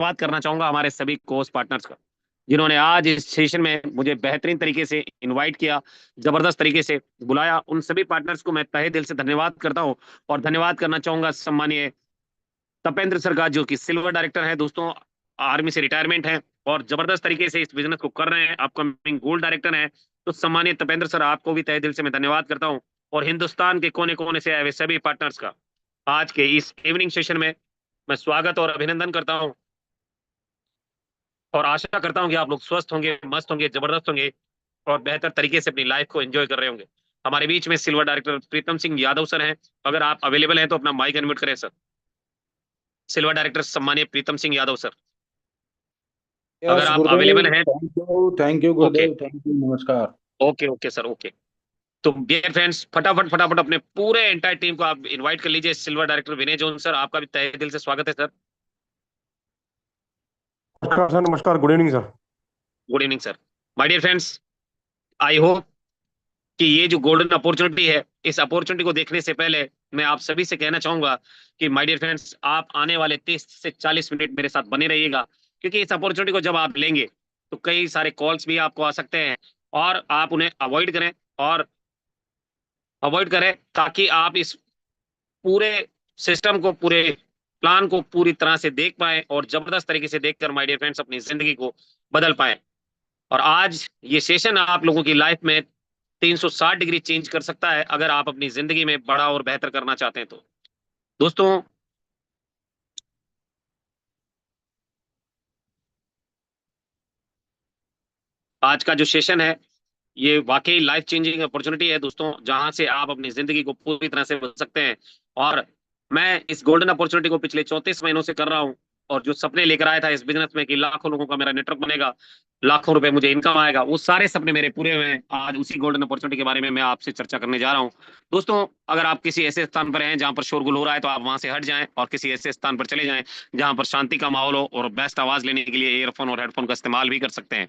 धन्यवाद करना चाहूंगा हमारे सभी कोर्स पार्टनर्स का, जिन्होंने आज इस सेशन में मुझे बेहतरीन तरीके से इनवाइट किया, जबरदस्त तरीके से बुलाया। उन सभी पार्टनर्स को मैं तहे दिल से धन्यवाद करता हूं। और धन्यवाद करना चाहूंगा सम्मानीय तपेंद्र सर का, जो कि सिल्वर डायरेक्टर है दोस्तों, आर्मी से रिटायरमेंट है और जबरदस्त तरीके से इस बिजनेस को कर रहे हैं, अपकमिंग गोल्ड डायरेक्टर हैं। तो सम्मानीय तपेंद्र सर, आपको भी तहे दिल से मैं धन्यवाद करता हूँ। और हिंदुस्तान के कोने कोने से आए हुए सभी पार्टनर्स का आज के इस इवनिंग सेशन में मैं स्वागत और अभिनंदन करता हूं। और आशा करता हूं कि आप लोग स्वस्थ होंगे, मस्त होंगे, जबरदस्त होंगे और बेहतर तरीके से अपनी लाइफ को एंजॉय कर रहे होंगे। हमारे बीच में silver director Pritam Singh Yadav sir हैं। अगर आप अवेलेबल हैं तो अपना माइक अनम्यूट करें सर। सिल्वर डायरेक्टर सम्मानीय प्रीतम सिंह यादव सर, अगर यस आप गुरुदेव, अवेलेबल हैं। Thank you okay, Gurudev, thank you, नमस्कार। Okay, okay sir, okay. तो डियर फ्रेंड्स, फटाफट फटाफट अपने पूरे एंटायर टीम को आप इनवाइट कर लीजिए। सिल्वर डायरेक्टर विनय जोन सर, आपका भी तहे दिल से स्वागत है सर। नमस्कार सर, नमस्कार, good evening sir. Good evening sir. My dear friends, I hope कि ये जो गोल्डन अपॉर्चुनिटी है, इस अपॉर्चुनिटी को देखने से पहले मैं आप सभी से कहना चाहूंगा कि माय डियर फ्रेंड्स, आप आने वाले 30 से 40 मिनट मेरे साथ बने रहिएगा। क्योंकि इस अपॉर्चुनिटी को जब आप लेंगे तो कई सारे कॉल्स भी आपको आ सकते हैं, और आप उन्हें अवॉइड करें, और अवॉइड करें ताकि आप इस पूरे सिस्टम को, पूरे प्लान को पूरी तरह से देख पाए और जबरदस्त तरीके से देखकर माय डियर फ्रेंड्स अपनी जिंदगी को बदल पाए। और आज ये सेशन आप लोगों की लाइफ में 360 डिग्री चेंज कर सकता है, अगर आप अपनी जिंदगी में बड़ा और बेहतर करना चाहते हैं तो। दोस्तों, आज का जो सेशन है, ये वाकई लाइफ चेंजिंग अपॉर्चुनिटी है दोस्तों, जहां से आप अपनी जिंदगी को पूरी तरह से बदल सकते हैं। और मैं इस गोल्डन अपॉर्चुनिटी को पिछले 34 महीनों से कर रहा हूं, और जो सपने लेकर आया था इस बिजनेस में कि लाखों लोगों का मेरा नेटवर्क बनेगा, लाखों रुपए मुझे इनकम आएगा, वो सारे सपने मेरे पूरे हुए हैं। आज उसी गोल्डन अपॉर्चुनिटी के बारे में मैं आपसे चर्चा करने जा रहा हूं। दोस्तों, अगर आप किसी ऐसे स्थान पर हैं जहां पर शोरगुल हो रहा है तो आप वहां से हट जाएं और किसी ऐसे स्थान पर चले जाएं जहां पर शांति का माहौल हो, और बेस्ट आवाज लेने के लिए ईयरफोन और हेडफोन का इस्तेमाल भी कर सकते हैं।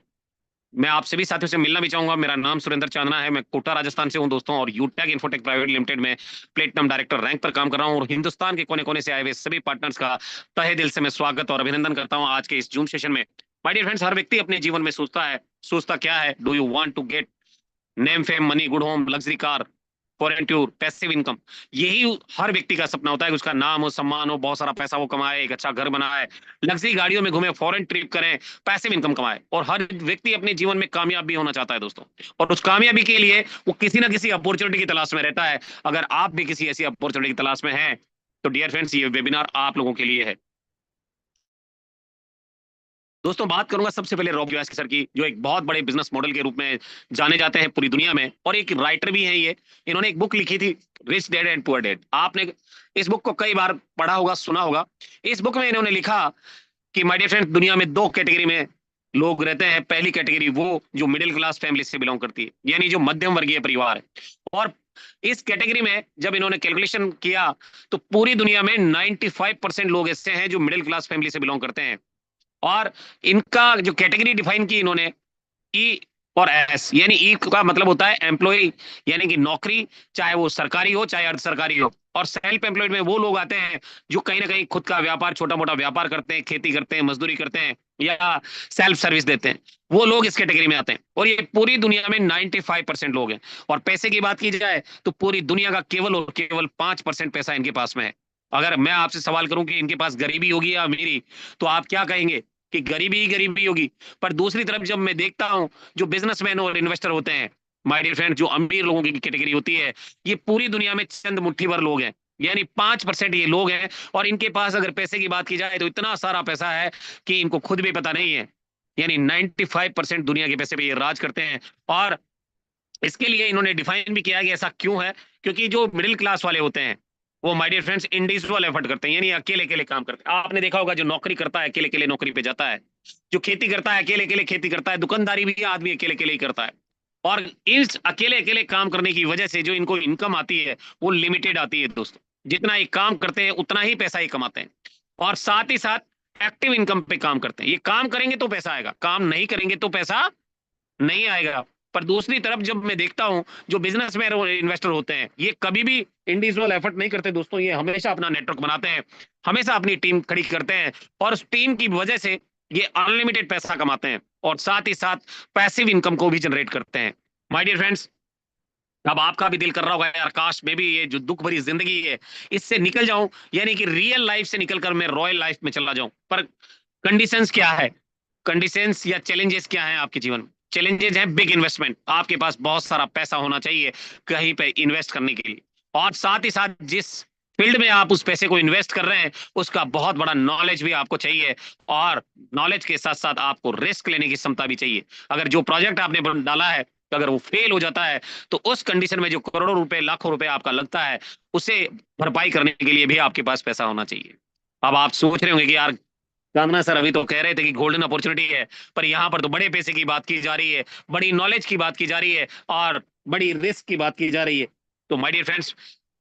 मैं आप सभी साथियों से मिलना भी चाहूंगा। मेरा नाम सुरेंद्र चांदना है, मैं कोटा राजस्थान से हूं दोस्तों, और यूटैक इन्फोटेक प्राइवेट लिमिटेड में प्लेटिनम डायरेक्टर रैंक पर काम कर रहा हूं। और हिंदुस्तान के कोने कोने से आए हुए सभी पार्टनर्स का तहे दिल से मैं स्वागत और अभिनंदन करता हूं आज के इस जूम सेशन में। माय डियर फ्रेंड्स, हर व्यक्ति अपने जीवन में सोचता है, सोचता क्या है, do you want to get name, fame, money, good home, luxury car, foreign tour, passive income. यही हर व्यक्ति का सपना होता है कि उसका नाम हो, सम्मान हो, बहुत सारा पैसा वो कमाए, एक अच्छा घर बनाए, लग्जरी गाड़ियों में घूमे, फॉरेन ट्रिप करें, पैसिव इनकम कमाए। और हर व्यक्ति अपने जीवन में कामयाब भी होना चाहता है दोस्तों, और उस कामयाबी के लिए वो किसी ना किसी अपॉर्चुनिटी की तलाश में रहता है। अगर आप भी किसी ऐसी अपॉर्चुनिटी की तलाश में हैं तो डियर फ्रेंड्स, ये वेबिनार आप लोगों के लिए है। दोस्तों, बात करूंगा सबसे पहले रॉब यूएस सर की, जो एक बहुत बड़े बिजनेस मॉडल के रूप में जाने जाते हैं पूरी दुनिया में, और एक राइटर भी हैं ये। इन्होंने एक बुक लिखी थी, rich dad and poor dad. आपने इस बुक को कई बार पढ़ा होगा, सुना होगा। इस बुक में इन्होंने लिखा कि माय डियर फ्रेंड्स, दुनिया में दो कैटेगरी में लोग रहते हैं। पहली कैटेगरी वो जो मिडिल क्लास फैमिली से बिलोंग करती है, यानी जो मध्यम वर्गीय परिवार है। और इस कैटेगरी में जब इन्होंने कैलकुलेशन किया तो पूरी दुनिया में 95% लोग ऐसे हैं जो मिडिल क्लास फैमिली से बिलोंग करते हैं। और इनका जो कैटेगरी डिफाइन की इन्होंने, ई और एस, यानी ई का मतलब होता है एम्प्लॉय, यानी कि नौकरी, चाहे वो सरकारी हो चाहे अर्ध सरकारी हो। और सेल्फ एम्प्लॉयड में वो लोग आते हैं जो कहीं ना कहीं खुद का व्यापार, छोटा मोटा व्यापार करते हैं, खेती करते हैं, मजदूरी करते हैं, या सेल्फ सर्विस देते हैं। वो लोग इस कैटेगरी में आते हैं, और ये पूरी दुनिया में 95% लोग हैं। और पैसे की बात की जाए तो पूरी दुनिया का केवल और केवल 5% पैसा इनके पास में है। अगर मैं आपसे सवाल करूं कि इनके पास गरीबी होगी या अमीरी, तो आप क्या कहेंगे? कि गरीबी ही गरीबी होगी। पर दूसरी तरफ जब मैं देखता हूं जो बिजनेसमैन और इन्वेस्टर होते हैं, माय डियर फ्रेंड, जो अमीर लोगों की कैटेगरी होती है, ये पूरी दुनिया में चंद मुट्ठी भर लोग हैं, यानी 5% ये लोग हैं। और इनके पास अगर पैसे की बात की जाए तो इतना सारा पैसा है कि इनको खुद भी पता नहीं है। यानी 95% दुनिया के पैसे पे ये राज करते हैं। और इसके लिए इन्होंने डिफाइन भी किया कि ऐसा क्यों है। क्योंकि जो मिडिल क्लास वाले होते हैं वो, my dear friends, individual effort करते हैं, यानी अकेले अकेले काम करते हैं। आपने देखा होगा, जो नौकरी करता है अकेले अकेले नौकरी पे जाता है, जो खेती करता है अकेले अकेले खेती करता है, दुकानदारी भी आदमी अकेले अकेले ही करता है। और इस अकेले अकेले काम करने की वजह से जो इनको इनकम आती है वो लिमिटेड आती है दोस्तों। जितना ये काम करते हैं उतना ही पैसा ये कमाते हैं। और साथ ही साथ एक्टिव इनकम पे काम करते हैं। ये काम करेंगे तो पैसा आएगा, काम नहीं करेंगे तो पैसा नहीं आएगा। पर दूसरी तरफ जब मैं देखता हूं जो बिजनेसमैन और इन्वेस्टर होते हैं, ये कभी भी इंडिविजुअल एफर्ट नहीं करते दोस्तों, ये हमेशा अपना नेटवर्क बनाते हैं, हमेशा अपनी टीम खड़ी करते हैं, और उस टीम की वजह से ये अनलिमिटेड पैसा कमाते हैं और साथ ही साथ पैसिव इनकम को भी जनरेट करते हैं। माय डियर फ्रेंड्स, अब आपका भी दिल कर रहा होगा यार, काश मैं भी ये जो दुख भरी जिंदगी है इससे निकल जाऊं, यानी कि रियल लाइफ से निकलकर मैं रॉयल लाइफ में चला जाऊं। पर कंडीशंस क्या है, कंडीशंस या चैलेंजेस क्या हैं आपके जीवन में? चैलेंजेस है बिग इन्वेस्टमेंट, आपके पास बहुत सारा पैसा होना चाहिए कहीं पे इन्वेस्ट करने के लिए, और साथ ही साथ जिस फील्ड में आप उस पैसे को इन्वेस्ट कर रहे हैं उसका बहुत बड़ा नॉलेज भी आपको चाहिए, और नॉलेज के साथ साथ आपको रिस्क लेने की क्षमता भी चाहिए। अगर जो प्रोजेक्ट आपने डाला है अगर वो फेल हो जाता है तो उस कंडीशन में जो करोड़ों रुपए लाखों रुपए आपका लगता है उसे भरपाई करने के लिए भी आपके पास पैसा होना चाहिए। अब आप सोच रहे होंगे कि यार चांदना सर अभी तो कह रहे थे कि गोल्डन अपॉर्चुनिटी है, पर यहाँ पर तो बड़े पैसे की बात की जा रही है, बड़ी नॉलेज की बात की जा रही है और बड़ी रिस्क की बात की जा रही है। तो माय डियर फ्रेंड्स,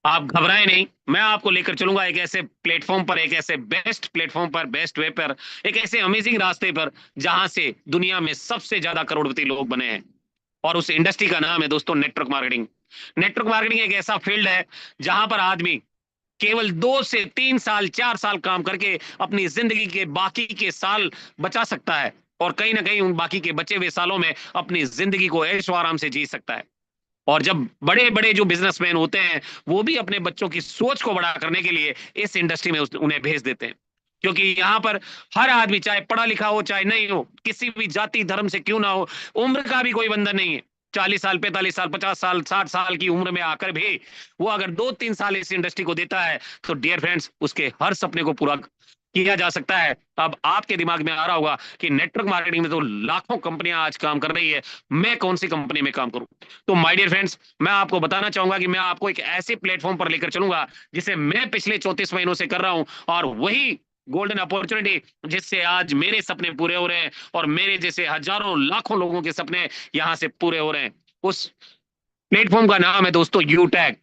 आप घबराएं नहीं, मैं आपको लेकर चलूंगा एक ऐसे प्लेटफॉर्म पर, एक ऐसे बेस्ट प्लेटफॉर्म पर, बेस्ट वे पर, एक ऐसे अमेजिंग रास्ते पर जहां से दुनिया में सबसे ज्यादा करोड़पति लोग बने हैं, और उस इंडस्ट्री का नाम है दोस्तों नेटवर्क मार्केटिंग। नेटवर्क मार्केटिंग एक ऐसा फील्ड है जहां पर आदमी केवल 2 से 3 साल 4 साल काम करके अपनी जिंदगी के बाकी के साल बचा सकता है, और कहीं ना कहीं उन बाकी के बचे हुए सालों में अपनी जिंदगी को ऐशो आराम से जी सकता है। और जब बड़े बड़े जो बिजनेसमैन होते हैं वो भी अपने बच्चों की सोच को बड़ा करने के लिए इस इंडस्ट्री में उन्हें भेज देते हैं, क्योंकि यहाँ पर हर आदमी चाहे पढ़ा लिखा हो चाहे नहीं हो, किसी भी जाति धर्म से क्यों ना हो, उम्र का भी कोई बंधन नहीं है। 40 साल 45 साल 50 साल 60 साल की उम्र में आकर भी वो अगर 2-3 साल इस इंडस्ट्री को देता है तो डियर फ्रेंड्स उसके हर सपने को पूरा किया जा सकता है। अब आपके दिमाग में आ रहा होगा कि नेटवर्क मार्केटिंग में तो लाखों कंपनियां आज काम कर रही है, मैं कौन सी कंपनी में काम करूं? तो माय डियर फ्रेंड्स, मैं आपको बताना चाहूंगा कि मैं आपको एक ऐसे प्लेटफॉर्म पर लेकर चलूंगा जिसे मैं पिछले 34 महीनों से कर रहा हूं, और वही गोल्डन अपॉर्चुनिटी जिससे आज मेरे सपने पूरे हो रहे हैं और मेरे जैसे हजारों लाखों लोगों के सपने यहां से पूरे हो रहे हैं। उस प्लेटफॉर्म का नाम है दोस्तों यूटैग।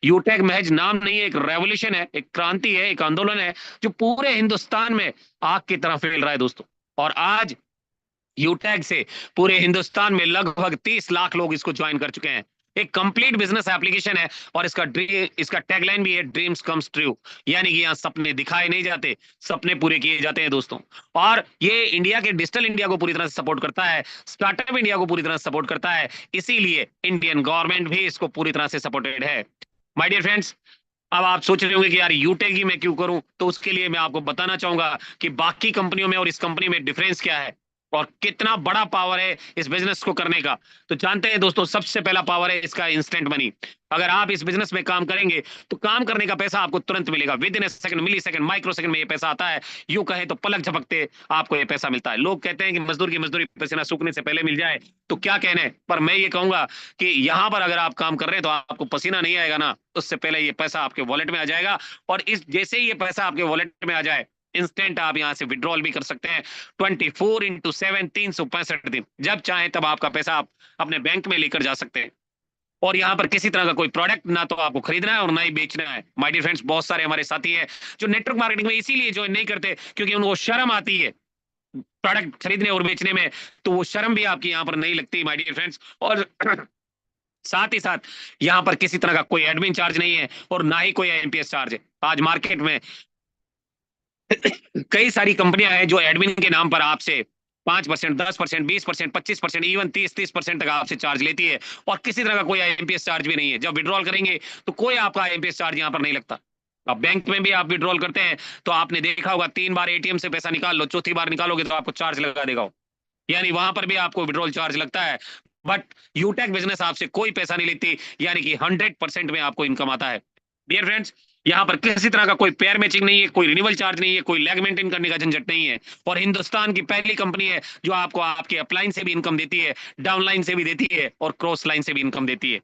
यूटैग महज नाम नहीं है, एक रेवोल्यूशन है, एक क्रांति है, एक आंदोलन है जो पूरे हिंदुस्तान में आग की तरह फैल रहा है दोस्तों। और आज यूटैग से पूरे हिंदुस्तान में लगभग 30 लाख लोग इसको ज्वाइन कर चुके हैं। एक कंप्लीट बिजनेस एप्लीकेशन है, और इसका टैगलाइन भी है ड्रीम्स कम्स ट्रू, यानी कि यहाँ सपने दिखाए नहीं जाते, सपने पूरे किए जाते हैं दोस्तों। और ये इंडिया के डिजिटल इंडिया को पूरी तरह से सपोर्ट करता है, स्टार्टअप इंडिया को पूरी तरह से सपोर्ट करता है, इसीलिए इंडियन गवर्नमेंट भी इसको पूरी तरह से सपोर्टेड है। माय डियर फ्रेंड्स, अब आप सोच रहे होंगे कि यार यूटेक ही मैं क्यों करूं, तो उसके लिए मैं आपको बताना चाहूंगा कि बाकी कंपनियों में और इस कंपनी में डिफरेंस क्या है और कितना बड़ा पावर है इस बिजनेस को करने का। तो जानते हैं दोस्तों, सबसे पहला पावर है इसका इंस्टेंट मनी। अगर आप इस बिजनेस में काम करेंगे तो काम करने का पैसा आपको तुरंत मिलेगा, within a second, millisecond, microsecond में ये पैसा आता है। यूं कहे तो पलक झपकते आपको ये पैसा मिलता है। लोग कहते हैं कि मजदूर की मजदूरी पसीना सूखने से पहले मिल जाए, तो क्या कहने, पर मैं ये कहूंगा कि यहाँ पर अगर आप काम कर रहे हैं तो आपको पसीना नहीं आएगा ना, उससे पहले ये पैसा आपके वॉलेट में आ जाएगा, और इस जैसे ही ये पैसा आपके वॉलेट में आ जाए इंस्टेंट आप यहां से विड्रॉल भी कर सकते हैं 24/7, 365 दिन, जब चाहे तब आपका पैसा आप अपने बैंक में लेकर जा सकते हैं। और यहाँ पर किसी तरह का कोई प्रोडक्ट ना तो आपको खरीदना है और ना ही बेचना है। माय डियर फ्रेंड्स, बहुत सारे हमारे साथी हैं जो नेटवर्क मार्केटिंग में इसीलिए ज्वाइन नहीं करते क्योंकि उनको शर्म आती है प्रोडक्ट खरीदने और बेचने में, तो वो शर्म भी आपकी यहाँ पर नहीं लगती माय डियर फ्रेंड्स। और साथ ही साथ यहाँ पर किसी तरह का कोई एडमिन चार्ज नहीं है और ना ही कोई आईएमपीएस चार्ज है। आज मार्केट में कई सारी कंपनियां हैं जो एडमिन के नाम पर आपसे 5%, 10%, 20%, 25%, इवन 30% तक आपसे चार्ज लेती है, और किसी तरह का कोई आईएमपीएस चार्ज भी नहीं है। जब विड्रॉल करेंगे तो कोई आपका आईएमपीएस चार्ज यहाँ पर नहीं लगता। अब बैंक में भी आप विड्रॉल करते हैं तो आपने देखा होगा 3 बार एटीएम से पैसा निकाल लो, चौथी बार निकालोगे तो आपको चार्ज लगा देगा, यानी वहां पर भी आपको विड्रॉल चार्ज लगता है। बट यूटेक बिजनेस आपसे कोई पैसा नहीं लेती, यानी कि 100% में आपको इनकम आता है। डियर फ्रेंड्स, यहाँ पर किसी तरह का कोई पेयर मैचिंग नहीं है, कोई रिन्यूअल चार्ज नहीं है, कोई लैग मेंटेन करने का झंझट नहीं है, और हिंदुस्तान की पहली कंपनी है जो आपको आपके अपलाइन से भी इनकम देती है, डाउनलाइन से भी देती है, और क्रॉस लाइन से भी इनकम देती है।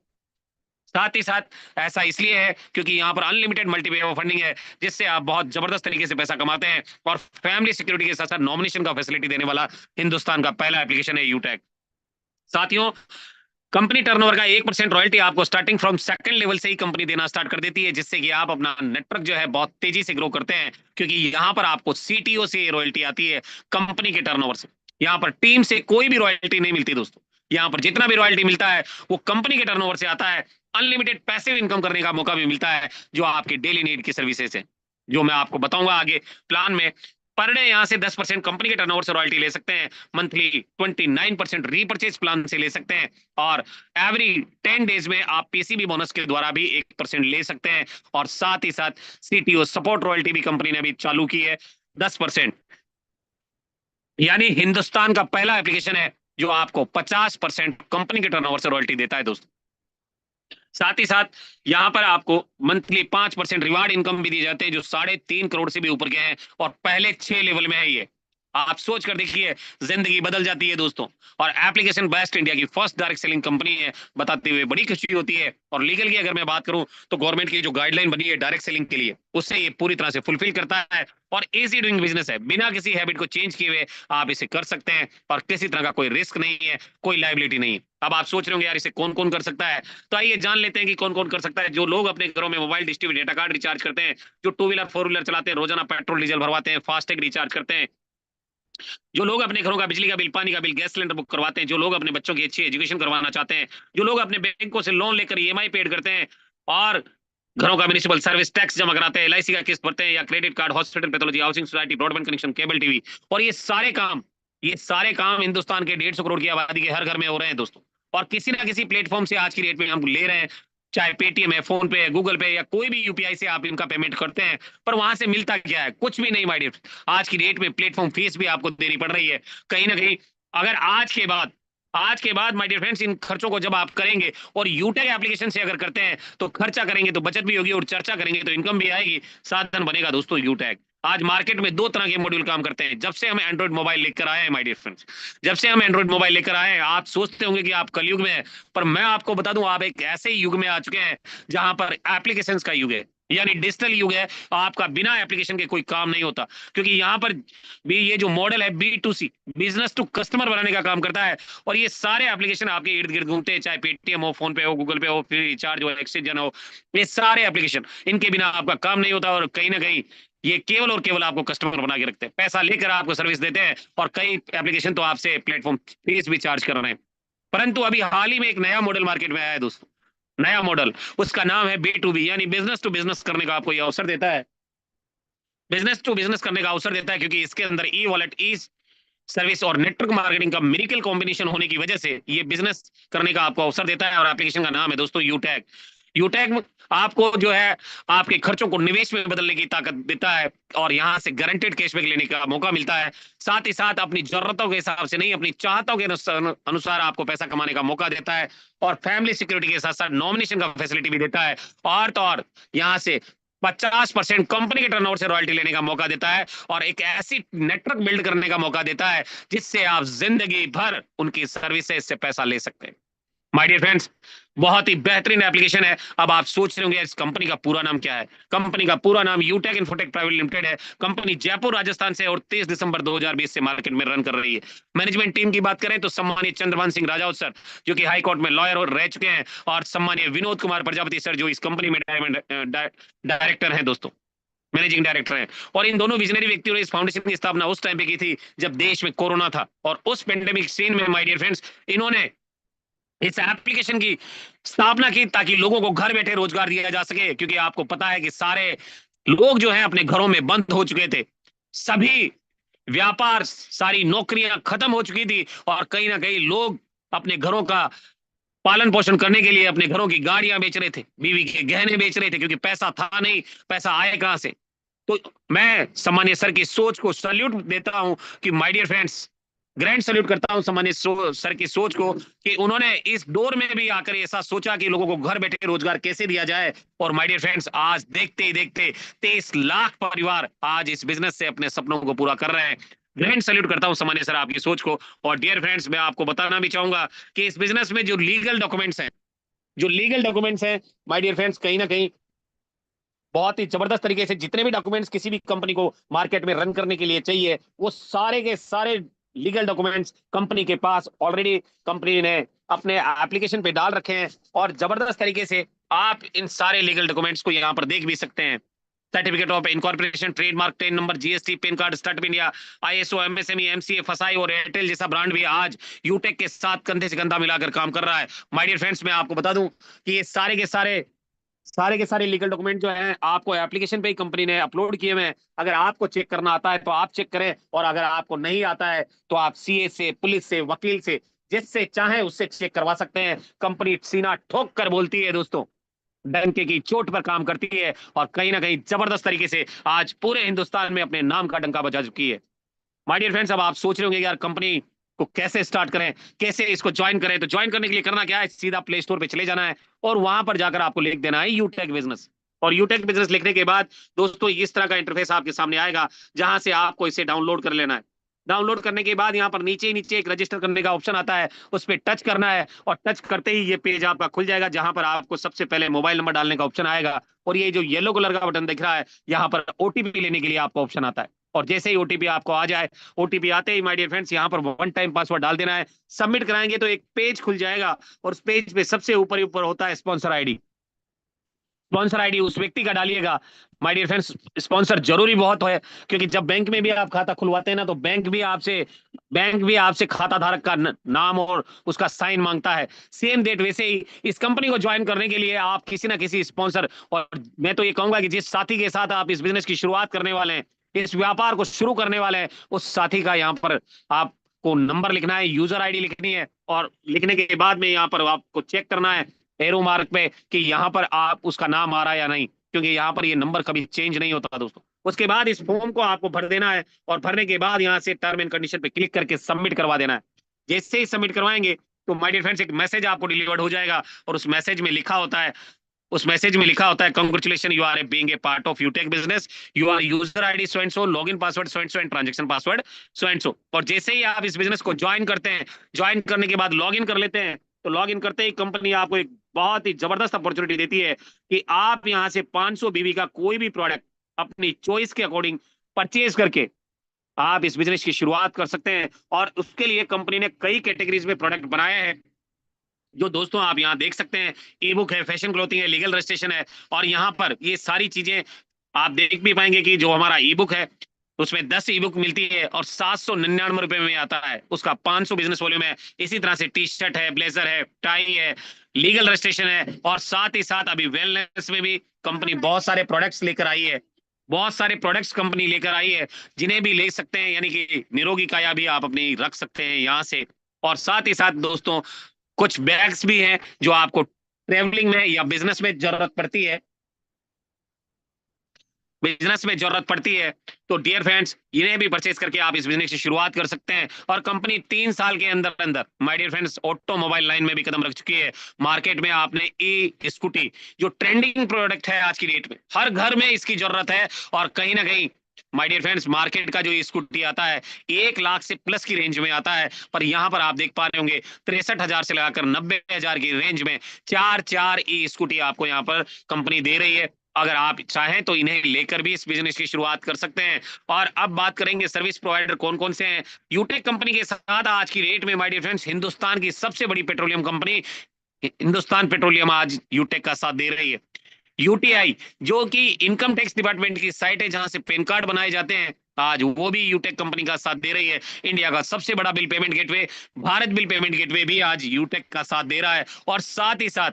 साथ ही साथ ऐसा इसलिए है क्योंकि यहाँ पर अनलिमिटेड मल्टीपेयर फंडिंग है, जिससे आप बहुत जबरदस्त तरीके से पैसा कमाते हैं, और फैमिली सिक्योरिटी के साथ साथ नॉमिनेशन का फैसिलिटी देने वाला हिंदुस्तान का पहला एप्लीकेशन है यूटेक। साथियों, कंपनी टर्नओवर का 1% रॉयल्टी आपको स्टार्टिंग फ्रॉम सेकंड लेवल से ही कंपनी देना स्टार्ट कर देती है, जिससे कि आप अपना नेटवर्क जो है बहुत तेजी से ग्रो करते हैं, क्योंकि यहाँ पर आपको सीटीओ से रॉयल्टी आती है कंपनी के टर्नओवर से। यहाँ पर टीम से कोई भी रॉयल्टी नहीं मिलती दोस्तों, यहाँ पर जितना भी रॉयल्टी मिलता है वो कंपनी के टर्नओवर से आता है। अनलिमिटेड पैसिव इनकम करने का मौका भी मिलता है, जो आपके डेली नीड की सर्विसेज है, जो मैं आपको बताऊंगा आगे प्लान में। पर डे यहाँ से 10% कंपनी के टर्नओवर से रॉयल्टी ले सकते हैं, मंथली 29% रीपरचेज प्लान से ले सकते हैं, और एवरी 10 डेज में आप पीसीबी बोनस के द्वारा भी 1% ले सकते हैं। और साथ ही साथ सीटीओ सपोर्ट रॉयल्टी भी कंपनी ने अभी चालू की है 10%। यानी हिंदुस्तान का पहला एप्लीकेशन है जो आपको 50% कंपनी के टर्नओवर से रॉयल्टी देता है दोस्तों। साथ ही साथ यहाँ पर आपको मंथली 5% रिवार्ड इनकम भी दिए जाते हैं, जो 3.5 करोड़ से भी ऊपर के हैं, और पहले 6 लेवल में है ये। आप सोच कर देखिए, जिंदगी बदल जाती है दोस्तों। और एप्लीकेशन बेस्ट इंडिया की फर्स्ट डायरेक्ट सेलिंग कंपनी है, बताते हुए बड़ी खुशी होती है। और लीगल की अगर मैं बात करूं तो गवर्नमेंट की जो गाइडलाइन बनी है डायरेक्ट सेलिंग के लिए, उससे ये पूरी तरह से फुलफिल करता है। और इजी डूइंग बिजनेस है, बिना किसी हैबिट को चेंज किए हुए आप इसे कर सकते हैं, और किसी तरह का कोई रिस्क नहीं है, कोई लाइबिलिटी नहीं है। अब आप सोच रहे होंगे यार इसे कौन कौन कर सकता है, तो आइए जान लेते हैं कि कौन कौन कर सकता है। जो लोग अपने घरों में mobile dish TV data card recharge करते हैं, जो 2 व्हीलर 4 व्हीलर चलाते हैं, रोजाना पेट्रोल डीजल भरवाते हैं, फास्टैग रिचार्ज करते हैं, जो लोग अपने घरों का बिजली का बिल, पानी का बिल, गैस सिलेंडर बुक करवाते हैं, जो लोग अपने बच्चों की अच्छी एजुकेशन करवाना चाहते हैं, जो लोग अपने बैंकों से लोन लेकर ईएमआई पेड करते हैं, और घरों का म्युनिसिपल सर्विस टैक्स जमा कराते हैं, एलआईसी का किस्त भरते हैं, या credit card, hospital, pathology, housing society, broadband connection, cable TV, और ये सारे काम हिंदुस्तान के 150 करोड़ की आबादी के हर घर में हो रहे हैं दोस्तों। और किसी ना किसी प्लेटफॉर्म से आज की डेट में हम ले रहे हैं, चाहे पेटीएम है, फोन पे है, गूगल पे, या कोई भी यूपीआई से आप इनका पेमेंट करते हैं। पर वहां से मिलता क्या है? कुछ भी नहीं माय डियर। आज की डेट में प्लेटफॉर्म फीस भी आपको देनी पड़ रही है कहीं ना कहीं। अगर आज के बाद माय डियर फ्रेंड्स, इन खर्चों को जब आप करेंगे और यूटेक एप्लीकेशन से अगर करते हैं, तो खर्चा करेंगे तो बचत भी होगी, और चर्चा करेंगे तो इनकम भी आएगी, साधन बनेगा दोस्तों यूटेक। आज मार्केट में 2 तरह के मॉड्यूल काम करते हैं, जब से हम एंड्रॉइड मोबाइल लेकर आए हैं माय डियर फ्रेंड्स। जब से हम एंड्रॉइड मोबाइल लेकर आए हैं, आप सोचते होंगे कि आप कलयुग में हैं, पर मैं आपको बता दूं, आप एक ऐसे युग में आ चुके हैं जहां पर एप्लीकेशंस का युग है, यानी डिजिटल युग है। आपका बिना एप्लीकेशन के कोई काम नहीं होता, क्योंकि यहाँ पर भी ये जो मॉडल है B2C, बिजनेस टू कस्टमर बनाने का काम करता है। और ये सारे एप्लीकेशन आपके इर्द गिर्द घूमते हैं, चाहे पेटीएम हो, फोन पे हो, गूगल पे हो, फिर रिचार्ज हो, एक्सचेंजन हो, ये सारे एप्लीकेशन, इनके बिना आपका काम नहीं होता। और कहीं ना कहीं ये केवल और केवल आपको कस्टमर बना के रखते हैं, पैसा लेकर आपको सर्विस देते हैं, और कई एप्लीकेशन तो आपसे प्लेटफॉर्म फीस भी चार्ज कर रहे हैं। परंतु अभी हाल ही में एक नया मॉडल मार्केट में आया है दोस्तों, नया मॉडल, उसका नाम है B2B, यानी बिजनेस टू बिजनेस करने का आपको ये अवसर देता है। बिजनेस टू बिजनेस करने का अवसर देता है, क्योंकि इसके अंदर ई वॉलेट, ई सर्विस और नेटवर्क मार्केटिंग का मिरेकल कॉम्बिनेशन होने की वजह से ये बिजनेस करने का आपको अवसर देता है। और एप्लीकेशन का नाम है दोस्तों यूटैग। यूटैग आपको जो है आपके खर्चों को निवेश में बदलने की ताकत देता है, और यहाँ से गारंटेड कैशबैक लेने का मौका मिलता है। साथ ही साथ अपनी जरूरतों के हिसाब से नहीं, अपनी चाहतों के अनुसार आपको पैसा कमाने का मौका देता है, और फैमिली सिक्योरिटी के साथ साथ नॉमिनेशन का फैसिलिटी भी देता है। और तो और यहाँ से 50% कंपनी के टर्नओवर से रॉयल्टी लेने का मौका देता है, और एक ऐसी नेटवर्क बिल्ड करने का मौका देता है जिससे आप जिंदगी भर उनकी सर्विसेज से पैसा ले सकते हैं। माय डियर फ्रेंड्स, बहुत ही बेहतरीन एप्लीकेशन है। अब आप सोच रहे होंगे इस कंपनी का पूरा नाम क्या है? कंपनी का पूरा नाम यूटेक इन्फोटेक प्राइवेट लिमिटेड है। कंपनी जयपुर राजस्थान से और 23 दिसंबर 2020 से मार्केट में रन कर रही है। मैनेजमेंट टीम की बात करें तो सम्मानीय चंद्रभान सिंह राजावत सर, जो कि हाई कोर्ट में लॉयर और रह चुके हैं, और सम्मानीय विनोद कुमार प्रजापति सर, जो इस कंपनी में डायरेक्टर हैं दोस्तों, मैनेजिंग डायरेक्टर हैं। और इन दोनों विजनरी व्यक्तियों ने इस फाउंडेशन की स्थापना उस टाइम पे की थी जब देश में कोरोना था, और उस पेंडेमिक सीन में माय डियर फ्रेंड्स, इन्होंने इस एप्लीकेशन की स्थापना की ताकि लोगों को घर बैठे रोजगार दिया जा सके। क्योंकि आपको पता है कि सारे लोग जो हैं अपने घरों में बंद हो चुके थे, सभी व्यापार, सारी नौकरियां खत्म हो चुकी थी, और कहीं ना कहीं लोग अपने घरों का पालन पोषण करने के लिए अपने घरों की गाड़ियां बेच रहे थे, बीवी के गहने बेच रहे थे, क्योंकि पैसा था नहीं, पैसा आए कहां से? तो मैं सम्मानीय सर की सोच को सल्यूट देता हूं कि my dear friends, grand salute करता हूं सम्मानीय सर की सोच को, कि उन्होंने इस दौर में भी आकर ऐसा सोचा कि लोगों को घर बैठे रोजगार कैसे दिया जाए। और माय डियर फ्रेंड्स, आज देखते ही देखते 23 लाख परिवार आज इस बिजनेस से अपने सपनों को पूरा कर रहे हैं। ग्रैंड सल्यूट करता हूं सम्मानीय सर आपकी सोच को। और डियर फ्रेंड्स, मैं आपको बताना भी चाहूंगा कि इस बिजनेस में जो लीगल डॉक्यूमेंट्स हैं माय डियर फ्रेंड्स, कहीं ना कहीं बहुत ही जबरदस्त तरीके से, जितने भी डॉक्यूमेंट्स किसी भी कंपनी को मार्केट में रन करने के लिए चाहिए, वो सारे के सारे लीगल डॉक्यूमेंट्स कंपनी के पास ऑलरेडी कंपनी ने अपने एप्लीकेशन पे डाल रखे हैं। और जबरदस्त तरीके से आप इन सारे लीगल डॉक्यूमेंट्स को यहाँ पर देख भी सकते हैं। Certificate of incorporation, trademark, 10 number, GST, pin card, startup India, ISO, MSME, MCA, फसाई और एयरटेल जैसा ब्रांड भी आज यूटेक के साथ कंधे से कंधा मिलाकर काम कर रहा है। माय डियर फ्रेंड्स, मैं आपको बता दूं कि ये सारे के सारे लीगल डॉक्यूमेंट जो हैं आपको एप्लीकेशन पे ही कंपनी ने अपलोड किए हुए हैं। अगर आपको चेक करना आता है तो आप चेक करें, और अगर आपको नहीं आता है तो आप सीए से, पुलिस से, वकील से, जिससे चाहे उससे चेक करवा सकते हैं। कंपनी सीना ठोक कर बोलती है दोस्तों, डंके की चोट पर काम करती है, और कहीं ना कहीं जबरदस्त तरीके से आज पूरे हिंदुस्तान में अपने नाम का डंका बजा चुकी है। माय डियर फ्रेंड्स, अब आप सोच रहे होंगे यार कंपनी को कैसे स्टार्ट करें, कैसे इसको ज्वाइन करें। तो ज्वाइन करने के लिए करना क्या है, सीधा प्ले स्टोर पे चले जाना है और वहां पर जाकर आपको लिख देना है यूटेक बिजनेस। और यूटेक बिजनेस लिखने के बाद दोस्तों इस तरह का इंटरफेस आपके सामने आएगा, जहां से आपको इसे डाउनलोड कर लेना है। डाउनलोड करने के बाद यहाँ पर नीचे ही नीचे एक रजिस्टर करने का ऑप्शन आता है, उस पर टच करना है, और टच करते ही ये पेज आपका खुल जाएगा, जहां पर आपको सबसे पहले मोबाइल नंबर डालने का ऑप्शन आएगा, और ये जो येलो कलर का बटन दिख रहा है यहाँ पर ओटीपी लेने के लिए आपको ऑप्शन आता है। और जैसे ही ओटीपी आपको आ जाए, ओटीपी आते ही माय डियर फ्रेंड्स यहाँ पर वन टाइम पासवर्ड डाल देना है, सबमिट कराएंगे तो एक पेज खुल जाएगा, और उस पेज पे सबसे ऊपर ऊपर होता है स्पॉन्सर आईडी। स्पॉन्सर आईडी उस व्यक्ति का डालिएगा। माय डियर फ्रेंड्स, स्पॉन्सर जरूरी बहुत है, क्योंकि जब बैंक में भी आप खाता खुलवाते हैं ना, तो बैंक भी आपसे खाता धारक का नाम और उसका साइन मांगता है। सेम डेट वैसे ही इस कंपनी को ज्वाइन करने के लिए आप किसी ना किसी स्पॉन्सर, और मैं तो ये कहूंगा कि जिस साथी के साथ आप इस बिजनेस की शुरुआत करने वाले हैं, इस व्यापार को शुरू करने वाले हैं, उस साथी का यहाँ पर आपको नंबर लिखना है, यूजर आईडी लिखनी है, और लिखने के बाद में यहाँ पर आपको चेक करना है एरो मार्क पे कि यहाँ पर आप उसका नाम आ रहा है या नहीं, क्योंकि यहाँ पर ये नंबर कभी चेंज नहीं होता दोस्तों। उसके बाद इस फॉर्म को आपको भर देना है, और भरने के बाद यहाँ से टर्म एंड कंडीशन पे क्लिक करके सबमिट करवा देना है। जैसे ही सबमिट करवाएंगे तो माय डियर फ्रेंड्स एक मैसेज आपको डिलीवर्ड हो जाएगा, और उस मैसेज में लिखा होता है congratulation, you are being a part of Utech business, you are user ID so and so, login password so and transaction password so and so. और जैसे ही आप इस बिजनेस को ज्वाइन करते हैं, ज्वाइन करने के बाद लॉगिन कर लेते हैं, तो लॉगिन करते ही कंपनी आपको एक बहुत ही जबरदस्त अपॉर्चुनिटी देती है कि आप यहां से 500 बीबी का कोई भी प्रोडक्ट अपनी चॉइस के अकॉर्डिंग परचेज करके आप इस बिजनेस की शुरुआत कर सकते हैं। और उसके लिए कंपनी ने कई कैटेगरीज में प्रोडक्ट बनाए हैं, जो दोस्तों आप यहाँ देख सकते हैं। ई बुक है, फैशन क्लोथिंग है, लीगल रजिस्ट्रेशन है, और यहाँ पर ये सारी चीजें आप देख भी पाएंगे कि जो हमारा ई बुक है उसमें 10 ई बुक मिलती है और 799 रुपए में आता है, उसका 500 बिजनेस वॉल्यूम है। इसी तरह से टी शर्ट है, ब्लेजर है, टाई है, लीगल रजिस्ट्रेशन है, और साथ ही साथ अभी वेलनेस में भी कंपनी बहुत सारे प्रोडक्ट्स लेकर आई है, बहुत सारे प्रोडक्ट्स कंपनी लेकर आई है, जिन्हें भी ले सकते हैं, यानी कि निरोगी काया भी आप अपनी रख सकते हैं यहाँ से। और साथ ही साथ दोस्तों कुछ बैग्स भी हैं जो आपको ट्रेवलिंग में या बिजनेस में जरूरत पड़ती है, तो डियर फ्रेंड्स इन्हें भी परचेज करके आप इस बिजनेस की शुरुआत कर सकते हैं। और कंपनी 3 साल के अंदर अंदर my dear friends automobile line में भी कदम रख चुकी है। मार्केट में आपने ई स्कूटी जो ट्रेंडिंग प्रोडक्ट है आज की डेट में, हर घर में इसकी जरूरत है, और कहीं ना कहीं माय डियर फ्रेंड्स मार्केट का जो स्कूटी आता है 1 लाख से प्लस की रेंज में आता है, पर यहाँ पर आप देख पा रहे होंगे 63,000 से लगाकर 90,000 की रेंज में चार ई स्कूटी आपको यहाँ पर कंपनी दे रही है। अगर आप चाहें तो इन्हें लेकर भी इस बिजनेस की शुरुआत कर सकते हैं। और अब बात करेंगे सर्विस प्रोवाइडर कौन कौन से हैं यूटेक कंपनी के साथ आज की डेट में। माय डियर फ्रेंड्स, हिंदुस्तान की सबसे बड़ी पेट्रोलियम कंपनी हिंदुस्तान पेट्रोलियम आज यूटेक का साथ दे रही है। यूटीआई जो कि इनकम टैक्स डिपार्टमेंट की साइट है, जहां से पैन कार्ड बनाए जाते हैं, आज वो भी यूटेक कंपनी का साथ दे रही है। इंडिया का सबसे बड़ा bill payment gateway Bharat bill payment gateway भी आज यूटेक का साथ दे रहा है। और साथ ही साथ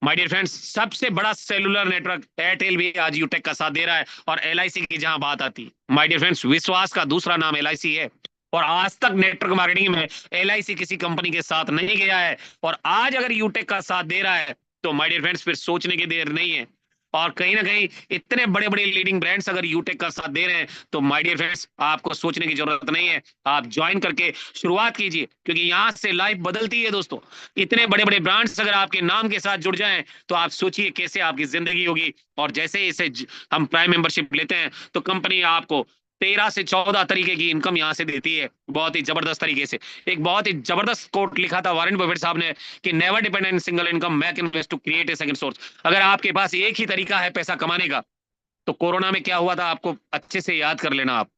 माय डियर फ्रेंड्स सबसे बड़ा सेलुलर नेटवर्क एयरटेल भी आज यूटेक का साथ दे रहा है। और एलआईसी की जहां बात आती है माय डियर फ्रेंड्स, विश्वास का दूसरा नाम एलआईसी है, और आज तक नेटवर्क मार्केटिंग में एलआईसी किसी कंपनी के साथ नहीं गया है, और आज अगर यूटेक का साथ दे रहा है तो माय डियर फ्रेंड्स फिर सोचने की देर नहीं है। और कहीं ना कहीं इतने बड़े बड़े लीडिंग ब्रांड्स अगर यूटेक का साथ दे रहे हैं तो माय डियर फ्रेंड्स आपको सोचने की जरूरत नहीं है, आप ज्वाइन करके शुरुआत कीजिए, क्योंकि यहां से लाइफ बदलती है दोस्तों। इतने बड़े बड़े ब्रांड्स अगर आपके नाम के साथ जुड़ जाएं तो आप सोचिए कैसे आपकी जिंदगी होगी। और जैसे ही इसे हम प्राइम मेंबरशिप लेते हैं तो कंपनी आपको 13 से 14 तरीके की इनकम यहां से देती है, बहुत ही जबरदस्त तरीके से। एक बहुत ही जबरदस्त कोट लिखा था वॉरेन बफेट साहब ने कि never depend on single income, make invest to create a second source. अगर आपके पास एक ही तरीका है पैसा कमाने का, तो कोरोना में क्या हुआ था आपको अच्छे से याद कर लेना आप।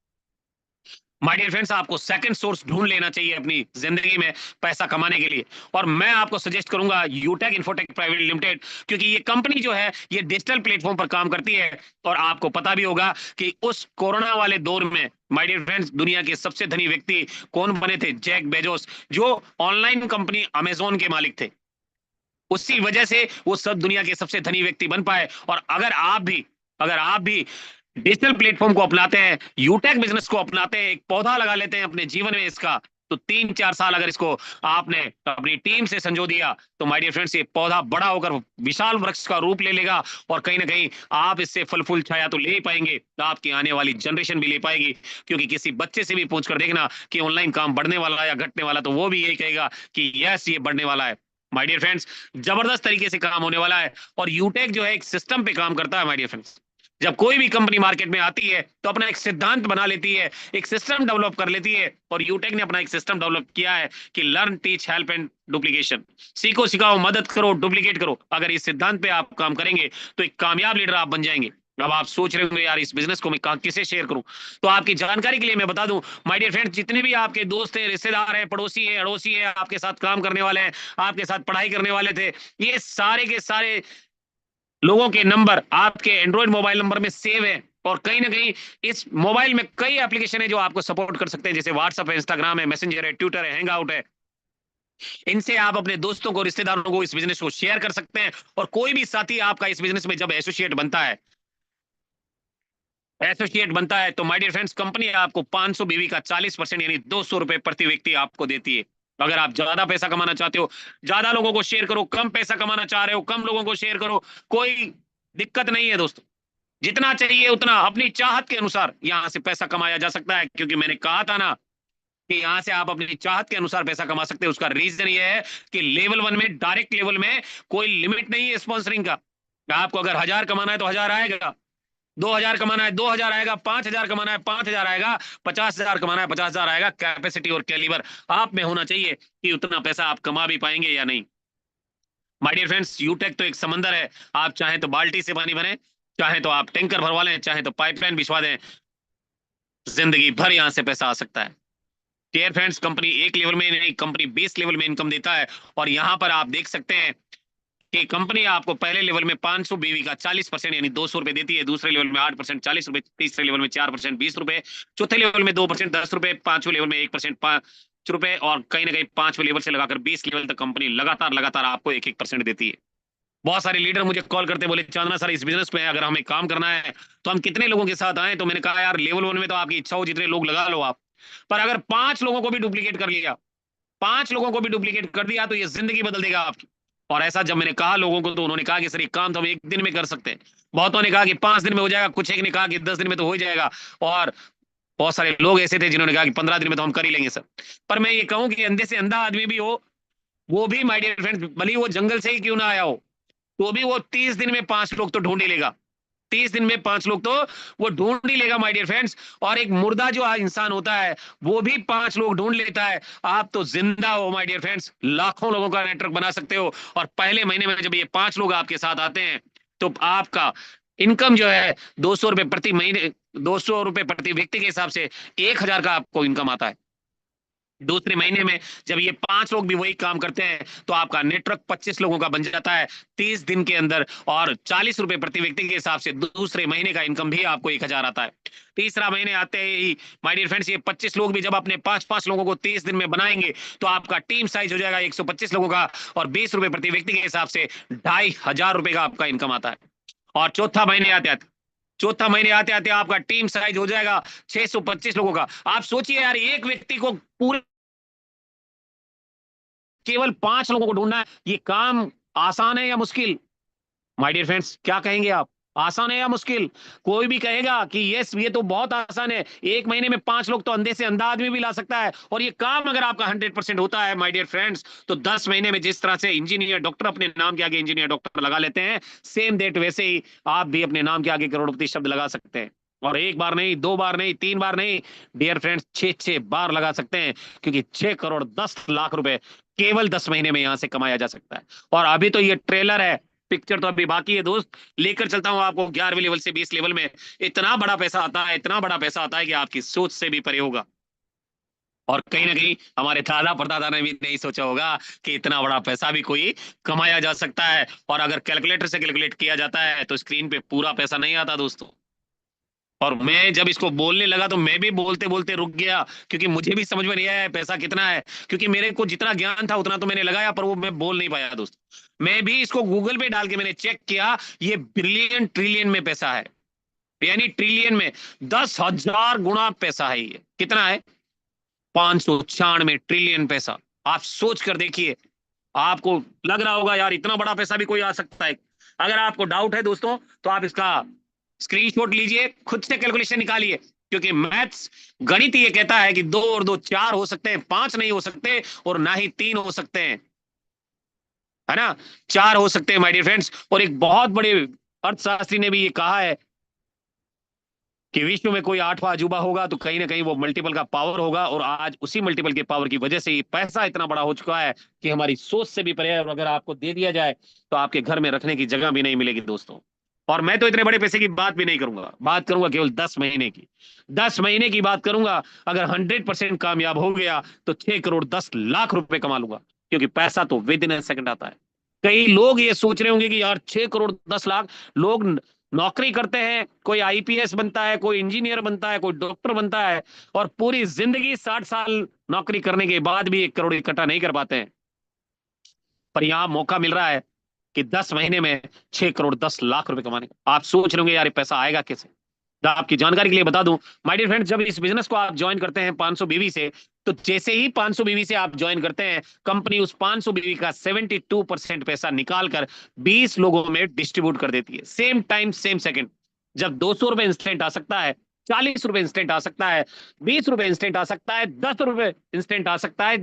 माय डियर फ्रेंड्स, आपको सेकंड सोर्स ढूंढ लेना चाहिए अपनी जिंदगी में पैसा कमाने के लिए। और मैं आपको सजेस्ट करूंगा यूटेक इन्फोटेक प्राइवेट लिमिटेड, क्योंकि ये कंपनी जो है ये डिजिटल प्लेटफॉर्म पर काम करती है। और आपको पता भी होगा कि उस कोरोना वाले दौर में माय डियर फ्रेंड्स दुनिया के सबसे धनी व्यक्ति कौन बने थे? जैक बेजोस, जो ऑनलाइन कंपनी अमेजोन के मालिक थे। उसी वजह से वो सब दुनिया के सबसे धनी व्यक्ति बन पाए। और अगर आप भी डिजिटल प्लेटफॉर्म को अपनाते हैं, यूटेक बिजनेस को अपनाते हैं, एक पौधा लगा लेते हैं अपने जीवन में इसका, तो 3-4 साल अगर इसको आपने अपनी टीम से संजो दिया, तो माय डियर फ्रेंड्स ये पौधा बड़ा होकर विशाल वृक्ष का रूप ले लेगा। और कहीं ना कहीं आप इससे फल फूल छाया तो ले ही पाएंगे, तो आपकी आने वाली जनरेशन भी ले पाएगी। क्योंकि किसी बच्चे से भी पूछ कर देखना कि ऑनलाइन काम बढ़ने वाला है या घटने वाला, तो वो भी यही कहेगा कि यस, ये बढ़ने वाला है। माय डियर फ्रेंड्स, जबरदस्त तरीके से काम होने वाला है। और यूटेक जो है एक सिस्टम पे काम करता है माय डियर फ्रेंड्स। जब कोई भी कंपनी मार्केट में आती है तो अपना एक सिद्धांत बना लेती है, एक सिस्टम डेवलप कर लेती है। और यूटेक ने अपना एक सिस्टम डेवलप किया है कि learn, teach, help and duplication. सीखो, सिखाओ, मदद करो, डुप्लीकेट करो। अगर इस सिद्धांत पे आप काम करेंगे तो एक कामयाब लीडर आप बन जाएंगे। अब आप सोच रहे होंगे यार इस बिजनेस को मैं किसे शेयर करूं, तो आपकी जानकारी के लिए मैं बता दूं माय डियर फ्रेंड्स, जितने भी आपके दोस्त हैं, रिश्तेदार हैं, पड़ोसी हैं, अड़ोसी हैं, आपके साथ काम करने वाले हैं, आपके साथ पढ़ाई करने वाले थे, ये सारे के सारे लोगों के नंबर आपके एंड्रॉइड मोबाइल नंबर में सेव है। और कहीं ना कहीं इस मोबाइल में कई एप्लीकेशन है जो आपको सपोर्ट कर सकते हैं, जैसे व्हाट्सएप है, इंस्टाग्राम है, मैसेंजर है, ट्विटर है, हैंगआउट है। इनसे आप अपने दोस्तों को, रिश्तेदारों को इस बिजनेस को शेयर कर सकते हैं। और कोई भी साथी आपका इस बिजनेस में जब एसोसिएट बनता है तो माय डियर फ्रेंड्स कंपनी आपको 500 बीवी का 40% यानी 200 रुपए प्रति व्यक्ति आपको देती है। अगर आप ज्यादा पैसा कमाना चाहते हो, ज्यादा लोगों को शेयर करो, कम पैसा कमाना चाह रहे हो, कम लोगों को शेयर करो, कोई दिक्कत नहीं है दोस्तों। जितना चाहिए उतना अपनी चाहत के अनुसार यहां से पैसा कमाया जा सकता है। क्योंकि मैंने कहा था ना कि यहां से आप अपनी चाहत के अनुसार पैसा कमा सकते हैं। उसका रीजन ये है कि लेवल 1 में, डायरेक्ट लेवल में कोई लिमिट नहीं है स्पॉन्सरिंग का। आपको अगर 1000 कमाना है तो 1000 आएगा, 2000 कमाना है 2000 आएगा, 5000 कमाना है 5000 आएगा, 50,000 कमाना है 50,000 आएगा। कैपेसिटी और कैलिबर आप में होना चाहिए कि उतना पैसा आप कमा भी पाएंगे या नहीं। माय डियर फ्रेंड्स, यूटेक तो एक समंदर है। आप चाहें तो बाल्टी से पानी भरें, चाहे तो आप टैंकर भरवा लें, चाहे तो पाइपलाइन बिछवा दें, जिंदगी भर यहां से पैसा आ सकता है। डियर फ्रेंड्स, कंपनी एक लेवल में नहीं, कंपनी 20 लेवल में इनकम देता है। और यहां पर आप देख सकते हैं कि कंपनी आपको पहले लेवल में 500 बीवी का 40% यानी 200 रुपए देती है, दूसरे लेवल में 8% 40 रुपए, तीसरे लेवल में 4% 20 रुपए, चौथे लेवल में 2% 10 रुपए, पांचवें लेवल में 1% 5 रुपए, और कहीं ना कहीं 5वें लेवल से लगाकर 20 लेवल तक कंपनी लगातार लगातार आपको 1-1% देती है। बहुत सारे लीडर मुझे कॉल करते बोले चांदना सर, इस बिजनेस में अगर हमें काम करना है तो हम कितने लोगों के साथ आए? तो मैंने कहा यार लेवल 1 में तो आपकी इच्छा हो जितने लोग लगा लो आप, पर अगर 5 लोगों को भी डुप्लीकेट कर लिया, 5 लोगों को भी डुप्लीकेट कर दिया तो ये जिंदगी बदल देगा आपकी। और ऐसा जब मैंने कहा लोगों को तो उन्होंने कहा कि सर ये काम तो हम 1 दिन में कर सकते हैं। बहुतों ने कहा कि 5 दिन में हो जाएगा, कुछ एक ने कहा कि 10 दिन में तो हो जाएगा, और बहुत सारे लोग ऐसे थे जिन्होंने कहा कि 15 दिन में तो हम कर ही लेंगे सर। पर मैं ये कहूं कि अंधे से अंधा आदमी भी हो, वो भी माय डियर फ्रेंड्स, भले ही वो जंगल से ही क्यों ना आया हो, तो भी वो 30 दिन में 5 लोग तो ढूंढ ही लेगा। 30 दिन में 5 लोग तो वो ढूंढ ही लेगा माय डियर फ्रेंड्स। और एक मुर्दा जो इंसान होता है वो भी 5 लोग ढूंढ लेता है। आप तो जिंदा हो माय डियर फ्रेंड्स, लाखों लोगों का नेटवर्क बना सकते हो। और पहले महीने में जब ये 5 लोग आपके साथ आते हैं तो आपका इनकम जो है 200 रुपए प्रति महीने, 200 रुपए प्रति व्यक्ति के हिसाब से 1000 का आपको इनकम आता है। दूसरे महीने में जब ये 5 लोग भी वही काम करते हैं तो आपका नेटवर्क 25 लोगों का बन जाता है 30 दिन के अंदर, और 40 रुपए प्रति व्यक्ति के हिसाब से दूसरे महीने का इनकम भी आपको 1000 आता है। तीसरा महीने आते ही माय डियर फ्रेंड्स ये 25 लोग भी जब अपने 5-5 लोगों को 30 दिन में बनाएंगे तो आपका टीम साइज हो जाएगा 125 लोगों का, और 20 रुपए प्रति व्यक्ति के हिसाब से 2500 रुपए का आपका इनकम आता है। और चौथा महीने आते आते आपका टीम साइज हो जाएगा 625 लोगों का। आप सोचिए यार, एक व्यक्ति को पूरे केवल 5 लोगों को ढूंढना है, ये काम आसान है या मुश्किल? माय डियर फ्रेंड्स, क्या कहेंगे आप, आसान है या मुश्किल? कोई भी कहेगा कि यस ये तो बहुत आसान है, 1 महीने में 5 लोग तो अंधे से अंधा आदमी भी ला सकता है। और ये काम अगर आपका 100% होता है माय डियर फ्रेंड्स, तो 10 महीने में जिस तरह से इंजीनियर डॉक्टर अपने नाम के आगे इंजीनियर डॉक्टर लगा लेते हैं, सेम डेट वैसे ही आप भी अपने नाम के आगे करोड़पति शब्द लगा सकते हैं। और 1 बार नहीं, 2 बार नहीं, 3 बार नहीं, डियर फ्रेंड्स 6 बार लगा सकते हैं। क्योंकि 6 करोड़ 10 लाख रुपए केवल 10 महीने में यहां से कमाया जा सकता है। और अभी तो ये ट्रेलर है, पिक्चर तो अभी बाकी है दोस्त। लेकर चलता हूं आपको 11वें लेवल से 20 लेवल में। इतना बड़ा पैसा आता है, इतना बड़ा पैसा आता है कि आपकी सोच से भी परे होगा। और कहीं ना कहीं हमारे दादा परदादा ने भी नहीं सोचा होगा कि इतना बड़ा पैसा भी कोई कमाया जा सकता है। और अगर कैलकुलेटर से कैलकुलेट किया जाता है तो स्क्रीन पे पूरा पैसा नहीं आता दोस्तों। और मैं जब इसको बोलने लगा तो मैं भी बोलते बोलते रुक गया, क्योंकि मुझे भी समझ में नहीं आया पैसा कितना है। क्योंकि मेरे को जितना ज्ञान था उतना तो मैंने लगाया, पर वो मैं बोल नहीं पाया दोस्तों। मैं भी इसको गूगल पे डाल के मैंने चेक किया, ये बिलियन ट्रिलियन में पैसा है, यानी ट्रिलियन में 10,000 गुना पैसा है। ये कितना है? 596 ट्रिलियन पैसा। आप सोच कर देखिए, आपको लग रहा होगा यार इतना बड़ा पैसा भी कोई आ सकता है। अगर आपको डाउट है दोस्तों तो आप इसका स्क्रीनशॉट लीजिए, खुद से कैलकुलेशन निकालिए, क्योंकि मैथ्स गणित ये कहता है कि 2 और 2 4 हो सकते हैं, 5 नहीं हो सकते, और ना ही 3 हो सकते हैं, है ना? 4 हो सकते हैं माय डियर फ्रेंड्स। और एक बहुत बड़े अर्थशास्त्री ने भी ये कहा है कि विश्व में कोई 8वां अजूबा होगा तो कहीं ना कहीं वो मल्टीपल का पावर होगा। और आज उसी मल्टीपल के पावर की वजह से ये पैसा इतना बड़ा हो चुका है कि हमारी सोच से भी परे है। और अगर आपको दे दिया जाए तो आपके घर में रखने की जगह भी नहीं मिलेगी दोस्तों। और मैं तो इतने बड़े पैसे की बात भी नहीं करूंगा, बात करूंगा केवल 10 महीने की। 10 महीने की बात करूंगा। अगर 100% कामयाब हो गया तो 6 करोड़ 10 लाख रुपए कमा लूंगा, क्योंकि पैसा तो विद इन ए सेकंड आता है। कई लोग ये सोच रहे होंगे कि यार 6 करोड़ 10 लाख, लोग नौकरी करते हैं, कोई आईपीएस बनता है, कोई इंजीनियर बनता है, कोई डॉक्टर बनता है, और पूरी जिंदगी 60 साल नौकरी करने के बाद भी 1 करोड़ इकट्ठा नहीं कर पाते हैं। पर यहां मौका मिल रहा है कि 10 महीने में 6 करोड़ 10 लाख रुपए कमाने का। आप सोच रहे होंगे यार ये पैसा आएगा कैसे? तो आपकी जानकारी के लिए बता दूं माय डियर फ्रेंड्स, जब इस बिजनेस को आप ज्वाइन करते हैं 500 बीवी से, तो जैसे ही 500 बीवी से आप ज्वाइन करते हैं, कंपनी उस 500 बीवी का 72% पैसा निकाल कर 20 लोगों में डिस्ट्रीब्यूट कर देती है, सेम टाइम सेम सेकंड। जब 200 रुपए इंस्टेंट आ सकता है, 40 रुपए इंस्टेंट आ सकता है, 20 रुपए इंस्टेंट आ सकता है, 10 रुपए इंस्टेंट आ सकता है,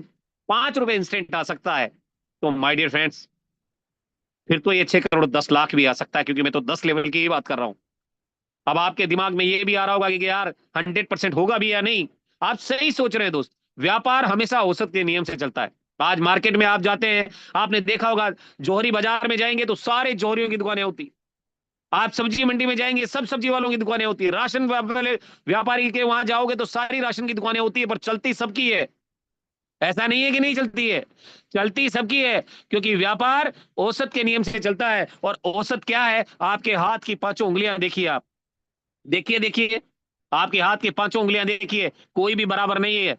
5 रुपए इंस्टेंट आ सकता है, तो माय डियर फ्रेंड्स फिर तो ये 6 करोड़ 10 लाख भी आ सकता है, क्योंकि मैं तो 10 लेवल की ही बात कर रहा हूं। अब आपके दिमाग में ये भी आ रहा होगा कि यार 100% होगा भी या नहीं। आप सही सोच रहे हैं दोस्त। व्यापार हमेशा औसत के नियम से चलता है। आज मार्केट में आप जाते हैं, आपने देखा होगा, जौहरी बाजार में जाएंगे तो सारे जौहरियों की दुकानें होती। आप सब्जी मंडी में जाएंगे, सब सब्जी वालों की दुकानें होती है। राशन वाले व्यापारी के वहां जाओगे तो सारी राशन की दुकानें होती है, पर चलती सबकी है। ऐसा नहीं है कि नहीं चलती है, चलती सबकी है, क्योंकि व्यापार औसत के नियम से चलता है। और औसत क्या है? आपके हाथ की 5 उंगलियां देखिए आप, देखिए देखिए, आपके हाथ की 5 उंगलियां देखिए, कोई भी बराबर नहीं है,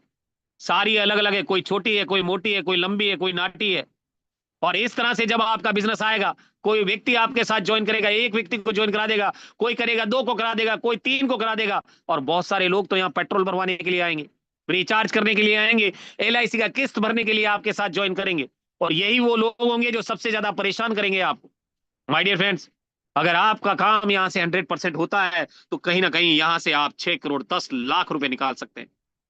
सारी अलग अलग है। कोई छोटी है, कोई मोटी है, कोई लंबी है, कोई नाटी है। और इस तरह से जब आपका बिजनेस आएगा, कोई व्यक्ति आपके साथ ज्वाइन करेगा, एक व्यक्ति को ज्वाइन करा देगा, कोई करेगा 2 को करा देगा, कोई 3 को करा देगा, और बहुत सारे लोग तो यहाँ पेट्रोल भरवाने के लिए आएंगे, रिचार्ज करने के लिए आएंगे, एलआईसी का किस्त भरने के लिए आपके साथ ज्वाइन करेंगे। और यही वो लोग होंगे जो सबसे ज्यादा परेशान करेंगे आपको। माय डियर फ्रेंड्स, अगर आपका काम यहाँ से 100% होता है तो कहीं ना कहीं यहाँ से आप 6 करोड़ 10 लाख रुपए निकाल सकते हैं।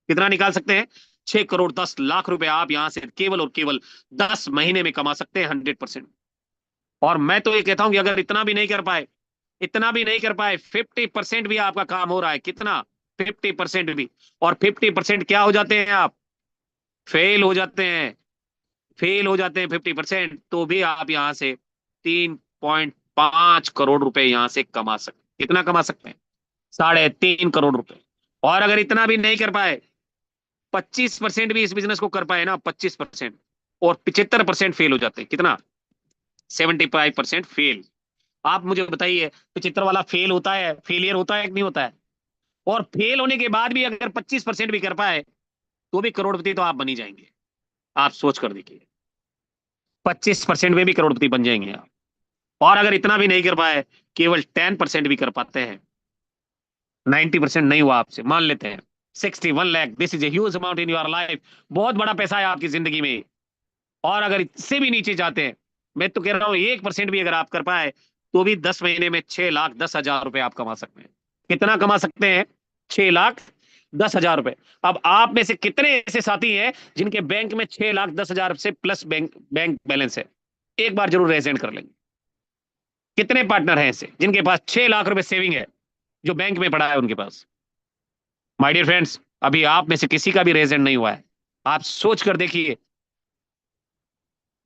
कितना निकाल सकते हैं? 6 करोड़ 10 लाख रुपए आप यहाँ से केवल और केवल 10 महीने में कमा सकते हैं 100%। और मैं तो ये कहता हूं कि अगर इतना भी नहीं कर पाए, इतना भी नहीं कर पाए, 50% भी आपका काम हो रहा है, कितना? 50% भी। और 50% क्या हो जाते हैं आप? फेल हो जाते हैं। फेल हो जाते हैं 50%, तो भी आप यहाँ से 3.5 करोड़ रुपए यहाँ से कमा सकते हैं। कितना कमा सकते हैं? 3.5 करोड़ रुपए। और अगर इतना भी नहीं कर पाए, 25% भी इस बिजनेस को कर पाए ना, 25%, और 75% फेल हो जाते हैं। कितना? 75% फेल। आप मुझे बताइए, 75 वाला फेल होता है, फेलियर होता है कि नहीं होता है? और फेल होने के बाद भी अगर 25% भी कर पाए तो भी करोड़पति तो आप बन ही जाएंगे। आप सोच कर देखिए, 25% में भी करोड़पति बन जाएंगे आप। और अगर इतना भी नहीं कर पाए, केवल 10% भी कर पाते हैं, 90% नहीं हुआ आपसे, मान लेते हैं 61 lakh, this is huge amount in your life. बहुत बड़ा पैसा है आपकी जिंदगी में। और अगर इससे भी नीचे जाते हैं, मैं तो कह रहा हूं 1% भी अगर आप कर पाए तो भी 10 महीने में 6,10,000 रुपए आप कमा सकते हैं। कितना कमा सकते हैं? 6,10,000 रुपए। अब आप में से कितने ऐसे साथी हैं जिनके बैंक में 6,10,000 से प्लस बैंक बैंक बैलेंस है? एक बार जरूर रेजेंट कर लेंगे। कितने पार्टनर हैं ऐसे जिनके पास 6 लाख रुपए सेविंग है, जो बैंक में पड़ा है उनके पास? माय डियर फ्रेंड्स, अभी आप में से किसी का भी रेजेंट नहीं हुआ है। आप सोच कर देखिए,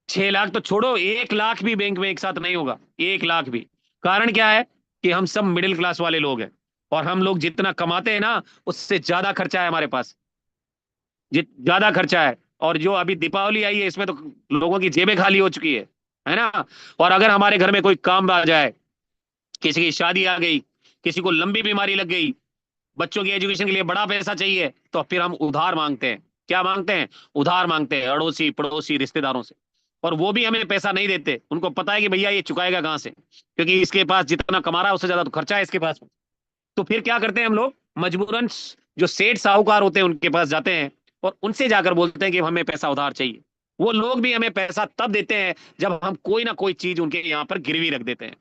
6 लाख तो छोड़ो, 1 लाख भी बैंक में एक साथ नहीं होगा, 1 लाख भी। कारण क्या है? कि हम सब मिडिल क्लास वाले लोग हैं, और हम लोग जितना कमाते हैं ना, उससे ज्यादा खर्चा है हमारे पास। ज्यादा खर्चा है। और जो अभी दीपावली आई है इसमें तो लोगों की जेबें खाली हो चुकी है ना। और अगर हमारे घर में कोई काम आ जाए, किसी की शादी आ गई, किसी को लंबी बीमारी लग गई, बच्चों की एजुकेशन के लिए बड़ा पैसा चाहिए, तो फिर हम उधार मांगते हैं। क्या मांगते हैं? उधार मांगते हैं अड़ोसी पड़ोसी रिश्तेदारों से। और वो भी हमें पैसा नहीं देते, उनको पता है कि भैया ये चुकाएगा कहाँ से, क्योंकि इसके पास जितना कमा रहा है उससे ज्यादा तो खर्चा है इसके पास। तो फिर क्या करते हैं हम लोग? मजबूरन जो सेठ साहूकार होते हैं उनके पास जाते हैं और उनसे जाकर बोलते हैं कि हमें पैसा उधार चाहिए। वो लोग भी हमें पैसा तब देते हैं जब हम कोई ना कोई चीज उनके यहाँ पर गिरवी रख देते हैं।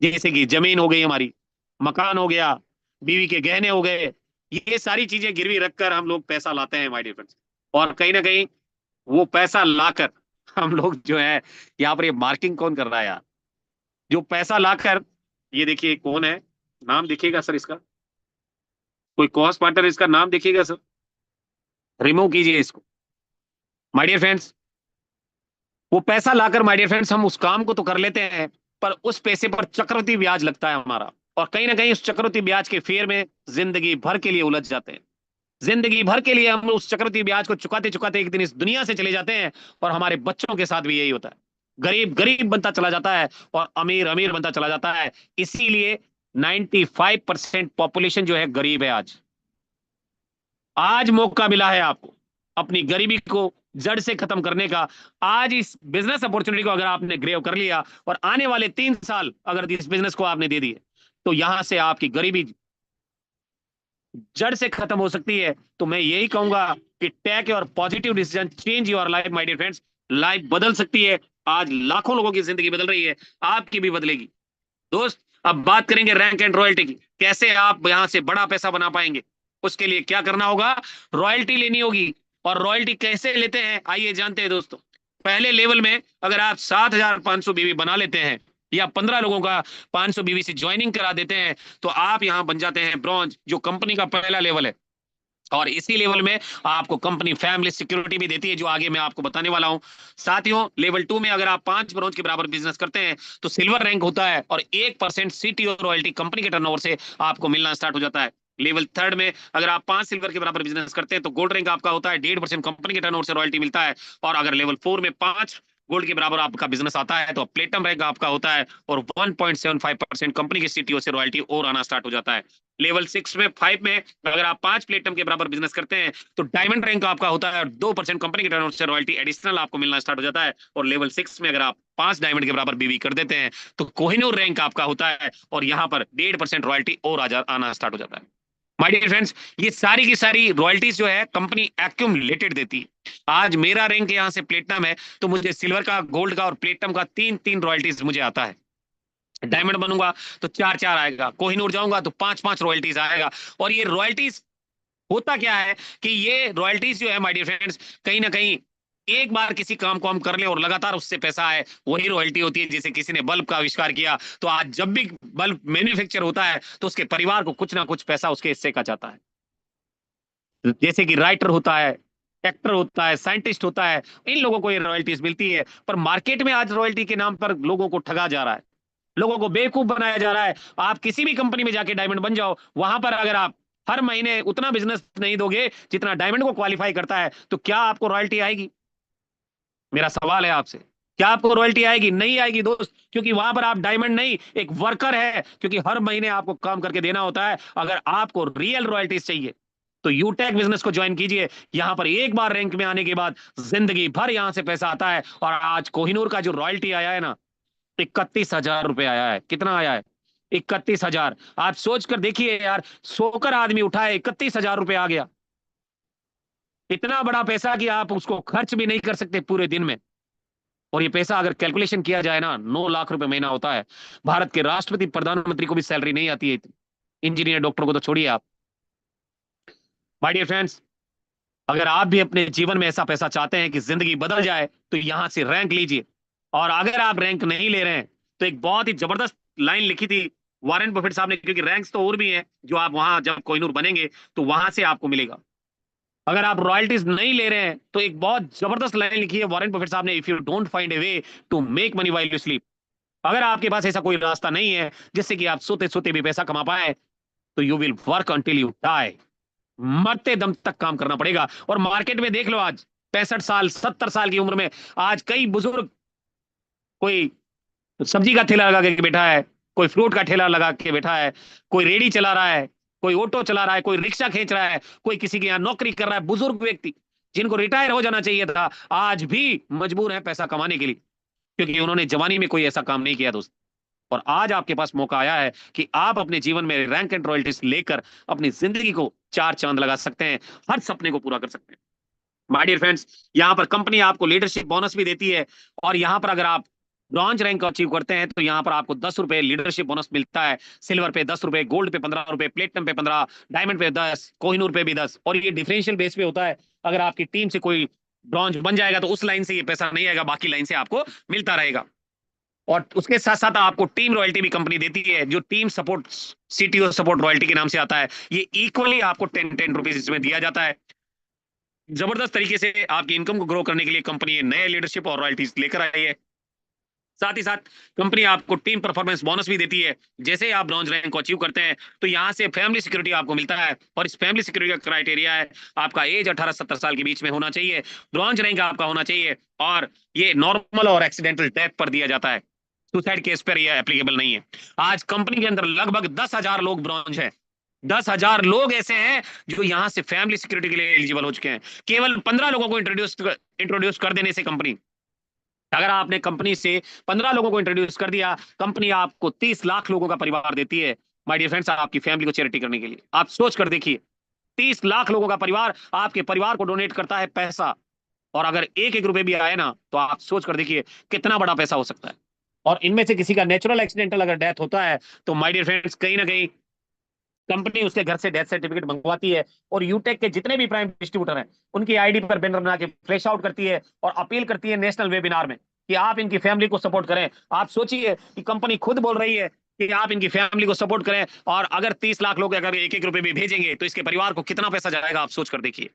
जैसे कि जमीन हो गई हमारी, मकान हो गया, बीवी के गहने हो गए। ये सारी चीजें गिरवी रखकर हम लोग पैसा लाते हैं माय डियर फ्रेंड्स। और कहीं ना कहीं वो पैसा लाकर हम लोग जो है, यहाँ पर ये मार्किंग कौन कर रहा है यार? जो पैसा लाकर, ये देखिए कौन है, नाम देखिएगा सर इसका, कोई कॉस्ट पार्टनर, इसका नाम देखिएगा सर, रिमूव कीजिए इसको माय डियर फ्रेंड्स। वो पैसा लाकर माय डियर फ्रेंड्स हम उस काम को तो कर लेते हैं, पर उस पैसे पर चक्रवृद्धि ब्याज लगता है हमारा। और कहीं ना कहीं उस चक्रवृद्धि ब्याज के फेर में जिंदगी भर के लिए उलझ जाते हैं। जिंदगी भर के लिए हम उस चक्रवृद्धि ब्याज को चुकाते चुकाते एक दिन इस दुनिया से चले जाते हैं। और हमारे बच्चों के साथ भी यही होता है। गरीब गरीब बनता चला जाता है और अमीर अमीर बनता चला जाता है। इसीलिए 95% पॉपुलेशन जो है गरीब है। आज आज मौका मिला है आपको अपनी गरीबी को जड़ से खत्म करने का। आज इस बिजनेस अपॉर्चुनिटी को अगर आपने ग्रेव कर लिया और आने वाले 3 साल अगर इस बिजनेस को आपने दे दिए, तो यहां से आपकी गरीबी जड़ से खत्म हो सकती है। तो मैं यही कहूंगा कि टेक और positive decision change your life my dear friends. Life बदल सकती है। आज लाखों लोगों की जिंदगी बदल रही है, आपकी भी बदलेगी दोस्त। अब बात करेंगे रैंक एंड रॉयल्टी की, कैसे आप यहां से बड़ा पैसा बना पाएंगे। उसके लिए क्या करना होगा? रॉयल्टी लेनी होगी। और रॉयल्टी कैसे लेते हैं आइए जानते हैं दोस्तों। पहले लेवल में अगर आप 7,500 बीवी बना लेते हैं या 15 लोगों का 500 बीवी से ज्वाइनिंग करा देते हैं, तो आप यहां बन जाते हैं ब्रॉन्ज, जो कंपनी का पहला लेवल है। और इसी लेवल में आपको कंपनी फैमिली सिक्योरिटी भी देती है, जो आगे मैं आपको बताने वाला हूं। साथियों, लेवल 2 में अगर आप 5 ब्रॉन्ज के बराबर बिजनेस करते हैं तो सिल्वर रैंक होता है और 1% सीटीओ रॉयल्टी कंपनी के टर्नओवर से आपको मिलना स्टार्ट हो जाता है। लेवल 3 में अगर आप 5 सिल्वर के बराबर बिजनेस करते हैं तो गोल्ड रैंक आपका होता है, 1.5% कंपनी के टर्नओवर से रॉयल्टी मिलता है। और अगर लेवल 4 में 5 गोल्ड के बराबर आपका बिजनेस आता है तो प्लेटम रैंक आपका होता है और 1.75% कंपनी के सीटीओ से रॉयल्टी और आना स्टार्ट हो जाता है। लेवल 6 में 5 में अगर आप 5 प्लेटम के बराबर बिजनेस करते हैं तो डायमंड रैंक आपका होता है और 2% कंपनी के टर्नओवर से रॉयल्टी एडिशनल आपको मिलना स्टार्ट हो जाता है। और लेवल 6 में अगर आप 5 डायमंड के बराबर बीवी कर देते हैं तो कोहिनूर रैंक आपका होता है और यहाँ पर 1.5% रॉयल्टी और आना स्टार्ट हो जाता है। माय डियर फ्रेंड्स, ये सारी की सारी रॉयल्टीज जो है कंपनी एक्यूमुलेटेड देती है। आज मेरा रैंक यहाँ से प्लेटिनम है तो मुझे सिल्वर का, गोल्ड का और प्लेटिनम का 3-3 रॉयल्टीज मुझे आता है। डायमंड बनूंगा तो 4-4 आएगा, कोहिनूर जाऊंगा तो 5-5 रॉयल्टीज आएगा। और ये रॉयल्टीज होता क्या है कि ये रॉयल्टीज जो है माय डियर फ्रेंड्स, कहीं ना कहीं एक बार किसी काम को हम कर ले और लगातार उससे पैसा आए, वही रॉयल्टी होती है। जैसे किसी ने बल्ब का आविष्कार किया तो आज जब भी बल्ब मैन्युफैक्चर होता है तो उसके परिवार को कुछ ना कुछ पैसा उसके हिस्से का जाता है। जैसे कि राइटर होता है, एक्टर होता है, साइंटिस्ट होता है, इन लोगों को ये रॉयल्टीज मिलती है। पर मार्केट में आज रॉयल्टी के नाम पर लोगों को ठगा जा रहा है, लोगों को बेवकूफ बनाया जा रहा है। आप किसी भी कंपनी में जाके डायमंड बन जाओ, वहां पर अगर आप हर महीने उतना बिजनेस नहीं दोगे जितना डायमंड को क्वालिफाई करता है, तो क्या आपको रॉयल्टी आएगी? मेरा सवाल है आपसे, क्या आपको रॉयल्टी आएगी? नहीं आएगी दोस्त, क्योंकि वहां पर आप डायमंड नहीं, एक वर्कर है, क्योंकि हर महीने आपको काम करके देना होता है। अगर आपको रियल रॉयल्टीज चाहिए तो यूटेक बिजनेस को ज्वाइन कीजिए। यहां पर एक बार रैंक में आने के बाद जिंदगी भर यहां से पैसा आता है। और आज कोहिनूर का जो रॉयल्टी आया है ना, 31,000 रुपए आया है। कितना आया है? 31,000। आप सोच कर देखिए यार, सोकर आदमी उठा है, 31,000 रुपए आ गया। इतना बड़ा पैसा कि आप उसको खर्च भी नहीं कर सकते पूरे दिन में। और ये पैसा अगर कैलकुलेशन किया जाए ना, 9 लाख रुपए महीना होता है। भारत के राष्ट्रपति प्रधानमंत्री को भी सैलरी नहीं आती है इतनी। इंजीनियर डॉक्टर को तो छोड़िए आप। माय डियर फ्रेंड्स, अगर आप भी अपने जीवन में ऐसा पैसा चाहते हैं कि जिंदगी बदल जाए, तो यहां से रैंक लीजिए। और अगर आप रैंक नहीं ले रहे हैं तो एक बहुत ही जबरदस्त लाइन लिखी थी वॉरेन बफेट साहब ने, क्योंकि रैंक्स तो और भी हैं जो आप वहां जब कोहिनूर बनेंगे तो वहां से आपको मिलेगा। अगर आप रॉयल्टीज नहीं ले रहे हैं तो एक बहुत जबरदस्त लाइन लिखी है वॉरेन बफेट साहब ने, if you don't find a way to make money while you sleep. अगर आपके पास ऐसा कोई रास्ता नहीं है जिससे कि आप सोते सोते भी पैसा कमा पाए, तो you will work until you die. मरते दम तक काम करना पड़ेगा। और मार्केट में देख लो, आज 65 साल 70 साल की उम्र में आज कई बुजुर्ग, कोई सब्जी का ठेला लगा के बैठा है, कोई फ्रूट का ठेला लगा के बैठा है, कोई रेडी चला रहा है, कोई ऑटो चला रहा है, कोई रिक्शा खींच रहा है, कोई किसी के यहाँ नौकरी कर रहा है। बुजुर्ग व्यक्ति जिनको रिटायर हो जाना चाहिए था, आज भी मजबूर है पैसा कमाने के लिए, क्योंकि उन्होंने जवानी में कोई ऐसा काम नहीं किया दोस्त। और आज आपके पास मौका आया है कि आप अपने जीवन में रैंक एंड रॉयल्टीज लेकर अपनी जिंदगी को चार चांद लगा सकते हैं, हर सपने को पूरा कर सकते हैं। माय डियर फ्रेंड्स, यहाँ पर कंपनी आपको लीडरशिप बोनस भी देती है। और यहाँ पर अगर आप ब्रॉन्ज रैंक को अचीव करते हैं तो यहाँ पर आपको 10 रुपए लीडरशिप बोनस मिलता है। सिल्वर पे 10 रुपए, गोल्ड पे 15 रुपए, प्लेटिनम पे 15, डायमंड पे 10, कोहिनूर पे भी 10। और ये डिफरेंशियल बेस पे होता है। अगर आपकी टीम से कोई ब्रॉन्ज बन जाएगा तो उस लाइन से ये पैसा नहीं आएगा, बाकी लाइन से आपको मिलता रहेगा। और उसके साथ साथ आपको टीम रॉयल्टी भी कंपनी देती है, जो team support, CTO support royalty के नाम से आता है। ये इक्वली आपको 10 रुपीज इसमें दिया जाता है। जबरदस्त तरीके से आपकी इनकम को ग्रो करने के लिए कंपनी नए लीडरशिप और रॉयल्टीज लेकर आई है। साथ ही साथ कंपनी आपको टीम परफॉर्मेंस बोनस भी देती है। जैसे आप ब्रॉन्ज रैंक को अचीव करते हैं तो यहाँ से फैमिली सिक्योरिटी आपको मिलता है। और इस फैमिली सिक्योरिटी का क्राइटेरिया है, आपका एज 18-70 साल के बीच में होना चाहिए, ब्रॉन्ज रैंक आपका होना चाहिए, और ये नॉर्मल और एक्सीडेंटल डेथ पर दिया जाता है, सुसाइड केस पर यह एप्लीकेबल नहीं है। आज कंपनी के अंदर लगभग 10,000 लोग ब्रॉन्ज हैं। 10,000 लोग ऐसे हैं जो यहाँ से फैमिली सिक्योरिटी के लिए एलिजिबल हो चुके हैं, केवल 15 लोगों को इंट्रोड्यूस कर देने से कंपनी। अगर आपने कंपनी से 15 लोगों को इंट्रोड्यूस कर दिया, कंपनी आपको 30 लाख लोगों का परिवार देती है। माय डियर फ्रेंड्स, आपकी फैमिली को चैरिटी करने के लिए आप सोच कर देखिए, 30 लाख लोगों का परिवार आपके परिवार को डोनेट करता है पैसा। और अगर एक एक रुपए भी आए ना, तो आप सोच कर देखिए कितना बड़ा पैसा हो सकता है। और इनमें से किसी का नेचुरल एक्सीडेंटल अगर डेथ होता है तो माय डियर फ्रेंड्स, कहीं ना कहीं कंपनी उसके घर से डेथ सर्टिफिकेट मंगवाती है। और यूटेक के जितने भी प्राइम डिस्ट्रीब्यूटर हैं, उनकी आईडी पर बैनर बना के फ्लैश आउट करती है और अपील करती है नेशनल वेबिनार में कि आप इनकी फैमिली को सपोर्ट करें। आप सोचिए कि कंपनी खुद बोल रही है कि आप इनकी फैमिली को सपोर्ट करें, और अगर 30 लाख लोग अगर एक एक रुपए भी भेजेंगे तो इसके परिवार को कितना पैसा जाएगा, आप सोच कर देखिए।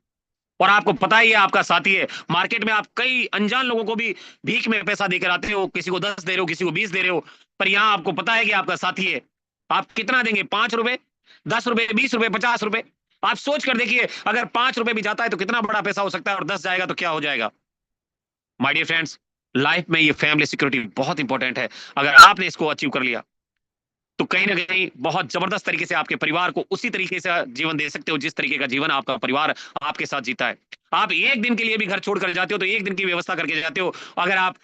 और आपको पता ही है, आपका साथी है, मार्केट में आप कई अनजान लोगों को भी भीख में पैसा देकर आते हो, किसी को 10 दे रहे हो, किसी को 20 दे रहे हो, पर यहाँ आपको पता है कि आपका साथी है, आप कितना देंगे? 5 रुपए, 10 रुपए, 20 रुपए, 50 रुपए। आप सोच कर देखिए, अगर 5 रुपए भी जाता है तो कितना बड़ा पैसा हो सकता है, और 10 जाएगा तो क्या हो जाएगा। माय डियर फ्रेंड्स, लाइफ में ये फैमिली सिक्योरिटी बहुत इंपॉर्टेंट है। अगर आपने इसको अचीव कर लिया तो कहीं ना कहीं बहुत जबरदस्त तरीके से आपके परिवार को उसी तरीके से जीवन दे सकते हो जिस तरीके का जीवन आपका परिवार आपके साथ जीता है। आप एक दिन के लिए भी घर छोड़कर जाते हो तो एक दिन की व्यवस्था करके जाते हो। अगर आप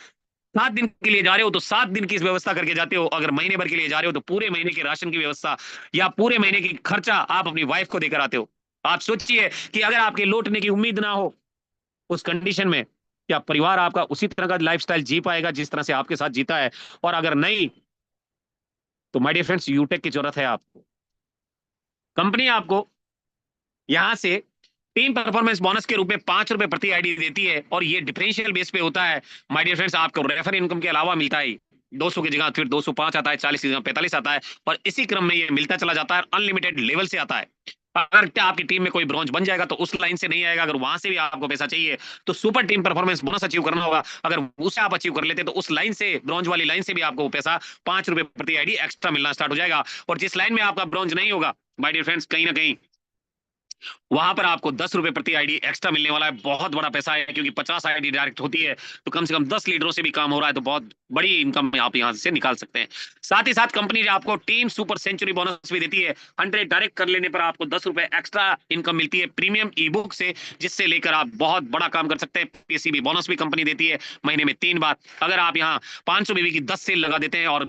7 दिन के लिए जा रहे हो तो 7 दिन की व्यवस्था करके जाते हो। अगर महीने भर के लिए जा रहे हो तो पूरे महीने के राशन की व्यवस्था या पूरे महीने की खर्चा आप अपनी वाइफ को देकर आते हो। आप सोचिए कि अगर आपके लौटने की उम्मीद ना हो, उस कंडीशन में क्या परिवार आपका उसी तरह का लाइफस्टाइल जी पाएगा जिस तरह से आपके साथ जीता है? और अगर नहीं, तो माय डियर फ्रेंड्स, यूटेक की जरूरत है आपको। कंपनी आपको यहां से टीम परफॉर्मेंस बोनस के रूप में 5 रुपए प्रति आईडी देती है, और ये डिफरेंशियल बेस पे होता है। माय डियर फ्रेंड्स, आपको रेफर इनकम के अलावा मिलता है 200 की जगह फिर 205 आता है, 40 की जगह 45 आता है, और इसी क्रम में ये मिलता चला जाता है, अनलिमिटेड लेवल से आता है। अगर क्या आपकी टीम में कोई ब्रॉन्ज बन जाएगा तो उस लाइन से नहीं आएगा, अगर वहां से भी आपको पैसा चाहिए तो super team performance bonus achieve करना होगा। अगर उसे आप अचीव कर लेते तो उस लाइन से, ब्रॉन्ज वाली लाइन से भी आपको पैसा 5 रुपए प्रति आईडी एक्स्ट्रा मिलना स्टार्ट हो जाएगा। और जिस लाइन में आपका ब्रॉन्ज नहीं होगा, माय डियर फ्रेंड्स, कहीं ना कहीं वहां पर आपको 10 रुपए प्रति आईडी एक्स्ट्रा मिलने वाला है। बहुत बड़ा पैसा है, क्योंकि 50 आईडी डायरेक्ट होती है तो कम से कम 10 लीडरों से भी काम हो रहा है, तो बहुत बड़ी इनकम आप यहां से निकाल सकते हैं। साथ ही साथ कंपनी आपको टीम सुपर सेंचुरी बोनस भी देती है। 100 डायरेक्ट कर लेने पर आपको 10 रुपए एक्स्ट्रा इनकम मिलती है प्रीमियम ई बुक से, जिससे लेकर आप बहुत बड़ा काम कर सकते हैं। पीसीबी बोनस भी कंपनी देती है महीने में 3 बार। अगर आप यहाँ 500 बीबी की 10 सेल लगा देते हैं, और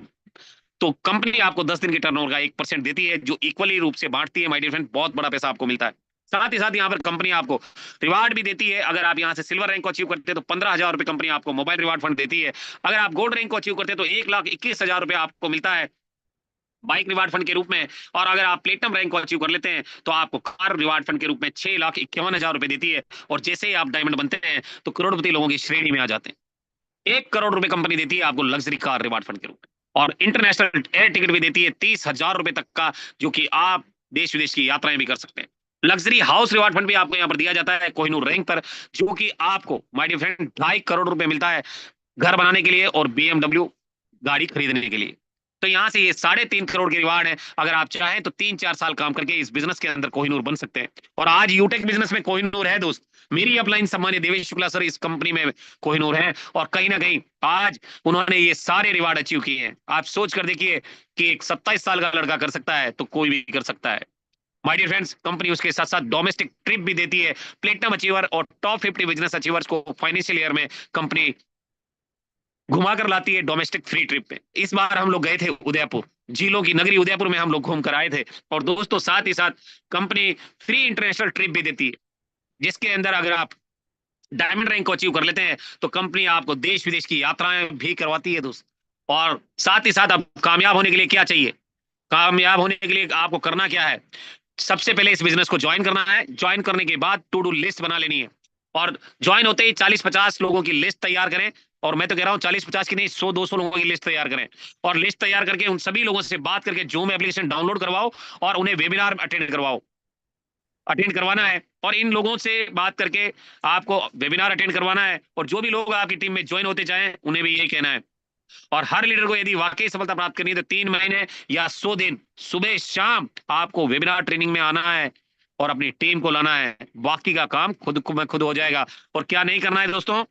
तो कंपनी आपको 10 दिन के टर्नओवर का 1% देती है, जो इक्वली रूप से बांटती है। माय डियर फ्रेंड, बहुत बड़ा पैसा आपको मिलता है। साथ ही साथ यहाँ पर कंपनी आपको रिवार्ड भी देती है। अगर आप यहाँ से सिल्वर रैंक को अचीव करते हैं तो 15,000 रुपए कंपनी आपको मोबाइल रिवार्ड फंड देती है। अगर आप गोल्ड रैंक को अचीव करते हैं तो 1,21,000 रुपए आपको मिलता है बाइक रिवार्ड फंड के रूप में। और अगर आप प्लेटिनम रैंक को अचीव कर लेते हैं तो आपको कार रिवार्ड फंड के रूप में 6,51,000 रुपए देती है। और जैसे ही आप डायमंड बनते हैं तो करोड़पति लोगों की श्रेणी में आ जाते हैं। 1 करोड़ रुपए कंपनी देती है आपको लग्जरी कार रिवार्ड फंड के रूप में। और इंटरनेशनल एयर टिकट भी देती है 30,000 रुपए तक का, जो कि आप देश विदेश की यात्राएं भी कर सकते हैं। लग्जरी हाउस रिवार्ड फंड भी आपको यहाँ पर दिया जाता है कोहिनूर रैंक पर, जो कि आपको माय डियर फ्रेंड 2.5 करोड़ रुपए मिलता है घर बनाने के लिए और BMW गाड़ी खरीदने के लिए। तो यहाँ से ये 3.5 करोड़ की रिवार्ड है। अगर आप चाहें तो 3-4 साल काम करके इस बिजनेस के अंदर कोहिनूर बन सकते हैं। और आज यूटेक बिजनेस में कोहिनूर है दोस्त। मेरी अपलाइन सम्मानित देवेश शुक्ला सर इस कंपनी में कोहिनूर है, और कहीं ना कहीं आज उन्होंने ये सारे रिवार्ड अचीव किए हैं। आप सोच कर देखिए कि एक 27 साल का लड़का कर सकता है तो कोई भी कर सकता है। माय डियर फ्रेंड्स, कंपनी उसके साथ साथ डोमेस्टिक ट्रिप भी देती है। प्लेटिनम अचीवर और टॉप 50 बिजनेस अचीवर्स को फाइनेंशियल ईयर में कंपनी घुमा कर लाती है डोमेस्टिक फ्री ट्रिप पे। इस बार हम लोग गए थे उदयपुर, झीलों की नगरी उदयपुर में हम लोग घूम कर आए थे। और दोस्तों साथ ही साथ कंपनी फ्री इंटरनेशनल ट्रिप भी देती है, जिसके अंदर अगर आप डायमंड रैंक को अचीव कर लेते हैं तो कंपनी आपको देश विदेश की यात्राएं भी करवाती है दोस्त। और साथ ही साथ अब कामयाब होने के लिए क्या चाहिए, कामयाब होने के लिए आपको करना क्या है, सबसे पहले इस बिजनेस को ज्वाइन करना है। ज्वाइन करने के बाद टू डू लिस्ट बना लेनी है, और ज्वाइन होते ही 40-50 लोगों की लिस्ट तैयार करें। और मैं तो कह रहा हूँ 40-50 की नहीं, 100-200 लोगों की लिस्ट तैयार करें। और लिस्ट तैयार करके उन सभी लोगों से बात करके जूम एप्लीकेशन डाउनलोड करवाओ और उन्हें वेबिनार अटेंड करवाना है। और इन लोगों से बात करके आपको वेबिनार अटेंड करवाना है, और जो भी लोग आपकी टीम में ज्वाइन होते जाएं उन्हें भी यही कहना है। और हर लीडर को यदि वाकई सफलता प्राप्त करनी है तो 3 महीने या 100 दिन सुबह शाम आपको वेबिनार ट्रेनिंग में आना है और अपनी टीम को लाना है। बाकी का काम खुद हो जाएगा। और क्या नहीं करना है दोस्तों,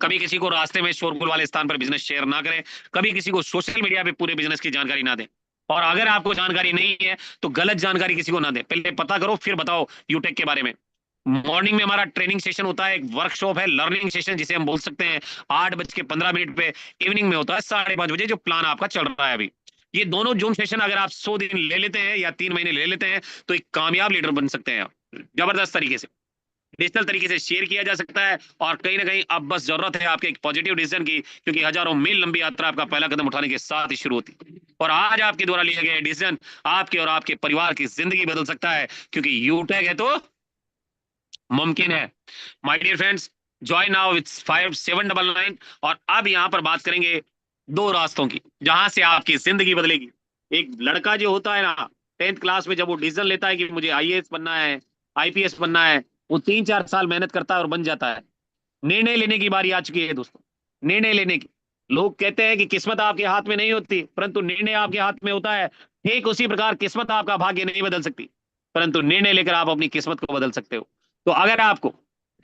कभी किसी को रास्ते में शोरगुल वाले स्थान पर बिजनेस शेयर ना करें, कभी किसी को सोशल मीडिया पे पूरे बिजनेस की जानकारी ना दें। और अगर आपको जानकारी नहीं है तो गलत जानकारी किसी को ना दें, पहले पता करो फिर बताओ यूटेक के बारे में। मॉर्निंग में हमारा ट्रेनिंग सेशन होता है, एक वर्कशॉप है, लर्निंग सेशन जिसे हम बोल सकते हैं, 8:15 पे। इवनिंग में होता है 5:30 बजे, जो प्लान आपका चल रहा है अभी। ये दोनों जूम सेशन अगर आप 100 दिन ले लेते हैं या 3 महीने ले लेते हैं तो एक कामयाब लीडर बन सकते हैं आप। जबरदस्त तरीके से डिजिटल तरीके से शेयर किया जा सकता है। और कहीं ना कहीं अब बस जरूरत है आपके एक पॉजिटिव डिसीजन की, क्योंकि हजारों मील लंबी यात्रा आपका पहला कदम उठाने के साथ ही शुरू होती है। और आज आपके द्वारा लिया गया डिसीजन आपके और आपके परिवार की जिंदगी बदल सकता है, क्योंकि यूटेक है तो मुमकिन है। My dear friends, join now with 5799। और अब यहां पर बात करेंगे 2 रास्तों की जहां से आपकी जिंदगी बदलेगी। एक लड़का जो होता है ना 10th क्लास में, जब वो डिसीजन लेता है कि मुझे आईएएस बनना है, आईपीएस बनना है, वो 3-4 साल मेहनत करता है और बन जाता है। निर्णय लेने की बारी आ चुकी है दोस्तों, निर्णय लेने की। लोग कहते हैं कि किस्मत आपके हाथ में नहीं होती, परंतु निर्णय आपके हाथ में होता है। ठीक उसी प्रकार किस्मत आपका भाग्य नहीं बदल सकती, परंतु निर्णय लेकर आप अपनी किस्मत को बदल सकते हो। तो अगर आपको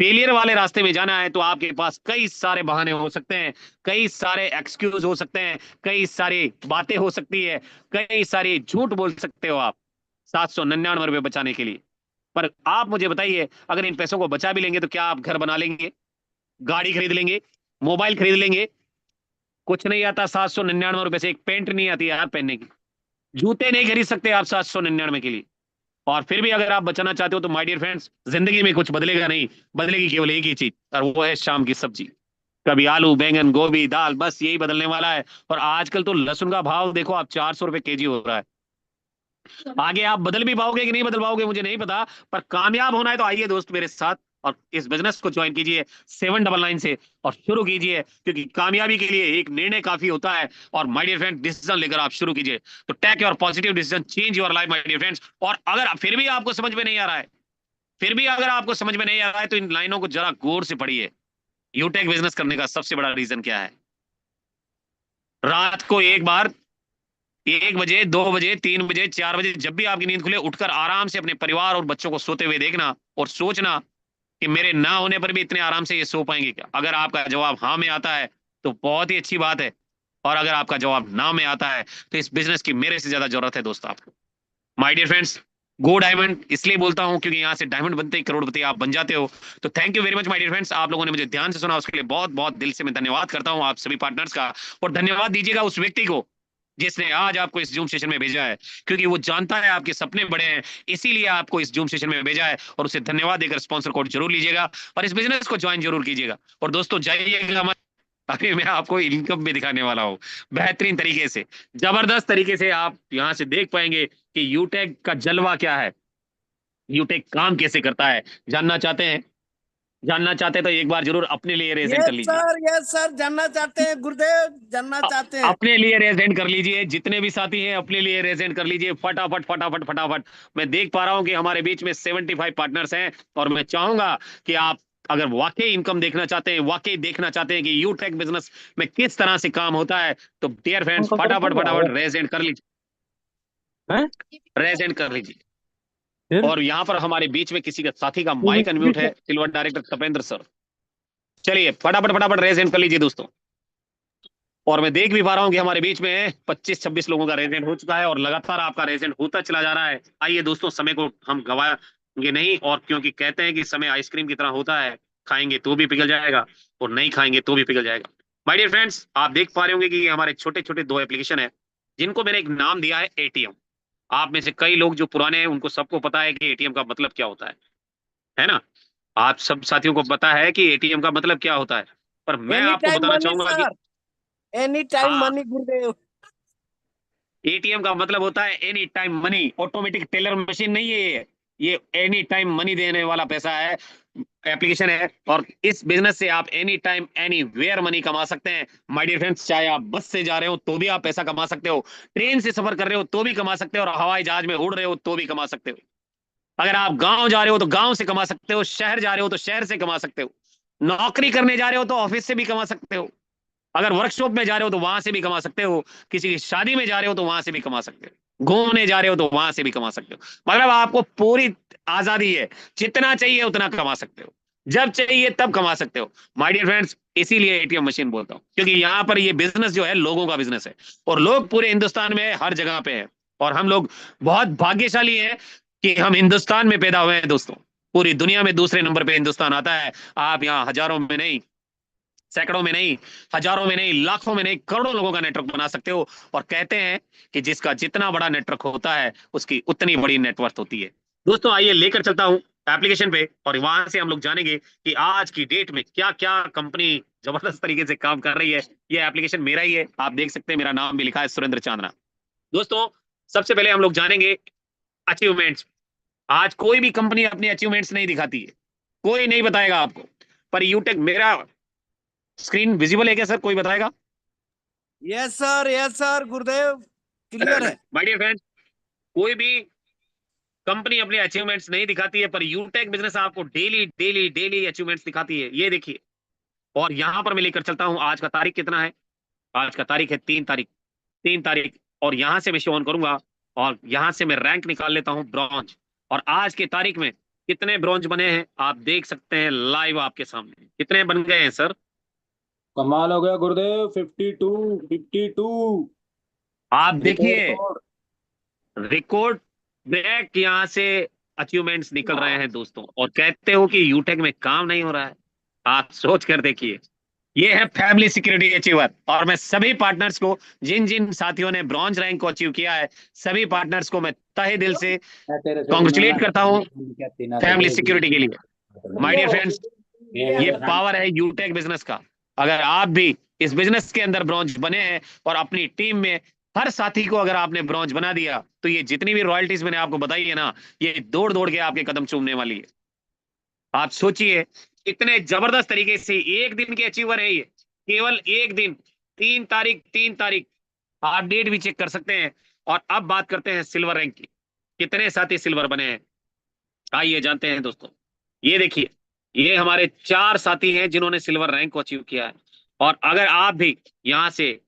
फेलियर वाले रास्ते में जाना है तो आपके पास कई सारे बहाने हो सकते हैं, कई सारे एक्सक्यूज हो सकते हैं, कई सारी बातें हो सकती है, कई सारी झूठ बोल सकते हो आप 799 रुपए बचाने के लिए। पर आप मुझे बताइए, अगर इन पैसों को बचा भी लेंगे तो क्या आप घर बना लेंगे, गाड़ी खरीद लेंगे, मोबाइल खरीद लेंगे? कुछ नहीं आता 799 रुपए से। एक पेंट नहीं आती यार पहनने की, जूते नहीं खरीद सकते आप 799 के लिए। और फिर भी अगर आप बचाना चाहते हो तो माय डियर फ्रेंड्स, जिंदगी में कुछ बदलेगा नहीं, बदलेगी केवल एक ही चीज, और वो है शाम की सब्जी। कभी आलू, बैंगन, गोभी, दाल, बस यही बदलने वाला है। और आजकल तो लहसुन का भाव देखो आप, 400 रुपए केजी हो रहा है। आगे आप बदल भी पाओगे कि नहीं बदल पाओगे मुझे नहीं पता, पर कामयाब होना है तो आइए दोस्त मेरे साथ और इस बिजनेस को ज्वाइन कीजिए 799 से, और शुरू कीजिए, क्योंकि कामयाबी के लिए एक निर्णय काफी होता है। और माय डियर फ्रेंड, डिसीजन लेकर आप शुरू कीजिए। तो take your positive decision, change your life my dear friends. और अगर फिर भी आपको समझ में नहीं आ रहा है, फिर भी अगर आपको समझ में नहीं आ रहा है, तो इन लाइनों को जरा गौर से पढ़िए। यूटेक बिजनेस करने का सबसे बड़ा रीजन क्या है? रात को एक बार 1 बजे, 2 बजे, 3 बजे, 4 बजे, जब भी आपकी नींद खुले, उठकर आराम से अपने परिवार और बच्चों को सोते हुए देखना और सोचना कि मेरे ना होने पर भी इतने आराम से ये सो पाएंगे क्या? अगर आपका जवाब हाँ में आता है तो बहुत ही अच्छी बात है, और अगर आपका जवाब ना में आता है तो इस बिजनेस की मेरे से ज्यादा जरूरत है दोस्त आपको। My dear friends, go diamond इसलिए बोलता हूं क्योंकि यहाँ से डायमंड बनते ही करोड़पति आप बन जाते हो। तो thank you very much my dear friends, आप लोगों ने मुझे ध्यान से सुना, उसके लिए बहुत बहुत दिल से मैं धन्यवाद करता हूं आप सभी पार्टनर्स का। और धन्यवाद दीजिएगा उस व्यक्ति को जिसने आज आपको इस जूम सेशन में भेजा है, क्योंकि वो जानता है आपके सपने बड़े हैं, इसीलिए आपको इस जूम सेशन में भेजा है। और उसे धन्यवाद देकर स्पॉन्सर कोड जरूर लीजिएगा और इस बिजनेस को ज्वाइन जरूर कीजिएगा। और दोस्तों जाइएगा मत, अभी मैं आपको इनकम भी दिखाने वाला हूँ बेहतरीन तरीके से, जबरदस्त तरीके से। आप यहाँ से देख पाएंगे कि यूटेक का जलवा क्या है, यूटेक काम कैसे करता है। जानना चाहते हैं, जानना चाहते हैं तो एक बार जरूर अपने लिए रेजेंट कर लीजिए। यस सर, जानना चाहते हैं गुरुदेव, जानना चाहते हैं। अपने लिए रेजेंट कर लीजिए, जितने भी साथी हैं अपने लिए रेजेंट कर लीजिए, फटाफट फटाफट फटाफट। मैं देख पा रहा हूं कि हमारे बीच में 75 पार्टनर्स हैं, और मैं चाहूंगा कि आप अगर वाकई इनकम देखना चाहते हैं, वाकई देखना चाहते हैं कि यूटेक बिजनेस में किस तरह से काम होता है, तो डियर फ्रेंड्स फटाफट फटाफट रेज एंड कर लीजिए, हैं? रेज एंड कर लीजिए। फिर और यहाँ पर हमारे बीच में किसी का साथी का माइक अनम्यूट है, सिल्वर डायरेक्टर तपेंद्र सर। चलिए फटाफट फटाफट रेज एंड कर लीजिए दोस्तों। और मैं देख भी पा रहा हूँ कि हमारे बीच में 25-26 लोगों का रेजेंट हो चुका है और लगातार आपका रेजेंट होता चला जा रहा है। आइए दोस्तों, समय को हम गवाएंगे नहीं, और क्योंकि कहते हैं कि समय आइसक्रीम की तरह होता है, खाएंगे तो भी पिघल जाएगा और नहीं खाएंगे तो भी पिघल जाएगा। माय डियर फ्रेंड्स, आप देख पा रहे होंगे कि ये हमारे छोटे छोटे 2 एप्लीकेशन है, जिनको मैंने एक नाम दिया है एटीएम। आप में से कई लोग जो पुराने हैं उनको सबको पता है कि एटीएम का मतलब क्या होता है ना? आप सब साथियों को पता है कि एटीएम का मतलब क्या होता है, पर मैं एनी आपको टाइम बताना मनी चाहूंगा कि सर, एनी टाइम हाँ, मनी गुरुदेव। एटीएम का मतलब होता है any time money. Automatic teller machine नहीं है ये एनी टाइम मनी देने वाला पैसा है, एप्लीकेशन है। और इस बिजनेस से आप anytime anywhere money कमा सकते हैं माय डियर फ्रेंड्स। चाहे आप बस से जा रहे हो तो भी आप पैसा कमा सकते हो, ट्रेन से सफर कर रहे हो तो भी कमा सकते हो, और हवाई जहाज में उड़ रहे हो तो भी कमा सकते हो। अगर आप गांव जा रहे हो तो गांव से कमा सकते हो, शहर जा रहे हो तो शहर से कमा सकते हो, नौकरी करने जा रहे हो तो ऑफिस से भी कमा सकते हो, अगर वर्कशॉप में जा रहे हो तो वहां से भी कमा सकते हो, किसी की शादी में जा रहे हो तो वहां से भी कमा सकते हो, घूमने जा रहे हो तो वहां से भी कमा सकते हो। मतलब आपको पूरी आजादी है, जितना चाहिए उतना कमा सकते हो, जब चाहिए तब कमा सकते हो माय डियर फ्रेंड्स। इसीलिए एटीएम मशीन बोलता हूं, क्योंकि यहाँ पर ये बिजनेस जो है लोगों का बिजनेस है, और लोग पूरे हिंदुस्तान में हर जगह पे हैं, और हम लोग बहुत भाग्यशाली हैं कि हम हिंदुस्तान में पैदा हुए हैं दोस्तों। पूरी दुनिया में दूसरे नंबर पे हिंदुस्तान आता है। आप यहाँ हजारों में नहीं, सैकड़ों में नहीं, हजारों में नहीं, लाखों में नहीं, करोड़ों लोगों का नेटवर्क बना सकते हो। और कहते हैं कि जिसका जितना बड़ा नेटवर्क होता है उसकी उतनी बड़ी नेटवर्थ होती है। दोस्तों आइए लेकर चलता हूं एप्लीकेशन पे, और वहां से हम लोग जानेंगे कि आज की डेट में क्या क्या कंपनी जबरदस्त तरीके से काम कर रही है। ये एप्लीकेशन मेरा ही है, आप देख सकते हैं, मेरा नाम भी लिखा है सुरेंद्र चांदना। दोस्तों सबसे पहले हम लोग जानेंगे अचीवमेंट्स। आज कोई भी कंपनी अपनी अचीवमेंट्स नहीं दिखाती है, कोई नहीं बताएगा आपको, पर यूटेक, मेरा स्क्रीन विजिबल है क्या सर, कोई बताएगा? यस सर गुरुदेव, क्लियर है। माय डियर फ्रेंड्स, कोई भी कंपनी अपने अचीवमेंट्स नहीं दिखाती है, पर यूटेक बिजनेस आपको डेली डेली डेली अचीवमेंट्स दिखाती है। ये देखिए, और यहां पर मैं लेकर चलता हूं, आज का तारीख कितना है? आज का तारीख है 3 तारीख, 3 तारीख। और यहां से मैं शो ऑन करूंगा, और यहां से मैं रैंक निकाल लेता हूं ब्रॉन्ज, और आज की तारीख में कितने ब्रॉन्ज बने हैं आप देख सकते हैं लाइव आपके सामने। कितने बन गए हैं सर? कमाल हो गया गुरुदेव, 52, 52 आप रिकॉर्ड देखिए, तोड़। रिकॉर्ड ब्रेक यहाँ से अचीवमेंट्स निकल रहे हैं दोस्तों, और कहते हो कि यूटेक में काम नहीं हो रहा है। आप सोच कर देखिए, ये है फैमिली सिक्योरिटी अचीवर, और मैं सभी पार्टनर्स को, जिन जिन साथियों ने ब्रॉन्ज रैंक को अचीव किया है, सभी पार्टनर्स को मैं तहे दिल से मैं तेरे से कॉन्ग्रेचुलेट करता हूँ कहती ना फैमिली तो सिक्योरिटी के लिए। माय डियर फ्रेंड्स, ये पावर है यूटेक बिजनेस का। अगर आप भी इस बिजनेस के अंदर ब्रॉन्ज बने हैं, और अपनी टीम में हर साथी को अगर आपने ब्रॉन्ज बना दिया, तो ये जितनी भी रॉयल्टीज मैंने आपको बताई है ना, ये दौड़ दौड़ के आपके कदम चूमने वाली है। आप सोचिए, इतने जबरदस्त तरीके से एक दिन के अचीवर है ये, केवल एक दिन, 3 तारीख, 3 तारीख। आप डेट भी चेक कर सकते हैं। और अब बात करते हैं सिल्वर रैंक की, कितने साथी सिल्वर बने हैं, आइए जानते हैं दोस्तों। ये देखिए, ये हमारे 4 साथी हैं जिन्होंने सिल्वर रैंक को अचीव किया है। और अगर आप भी यहाँ से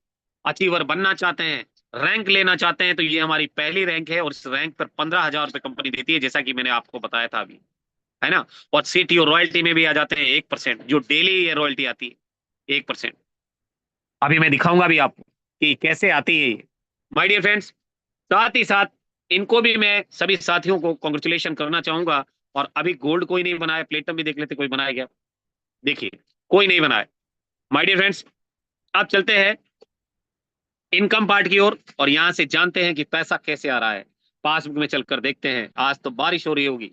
अचीवर बनना चाहते हैं, रैंक लेना चाहते हैं, तो ये हमारी पहली रैंक है, और इस रैंक पर 15,000 रुपए कंपनी देती है, जैसा कि मैंने आपको बताया था अभी, है ना? और सीटी और रॉयल्टी में भी आ जाते हैं 1%, जो डेली ये रॉयल्टी आती है 1%। अभी मैं दिखाऊंगा भी आपको कि कैसे आती है ये माय डियर फ्रेंड्स। साथ ही साथ इनको भी मैं सभी साथियों को कॉन्ग्रेचुलेशन करना चाहूंगा। और अभी गोल्ड कोई नहीं बनाया, प्लेटम भी देख लेते कोई बनाया क्या? देखिए, कोई नहीं बनाया माय डियर फ्रेंड्स। अब चलते हैं इनकम पार्ट की ओर, और यहां से जानते हैं कि पैसा कैसे आ रहा है। पासबुक में चलकर देखते हैं। आज तो बारिश हो रही होगी,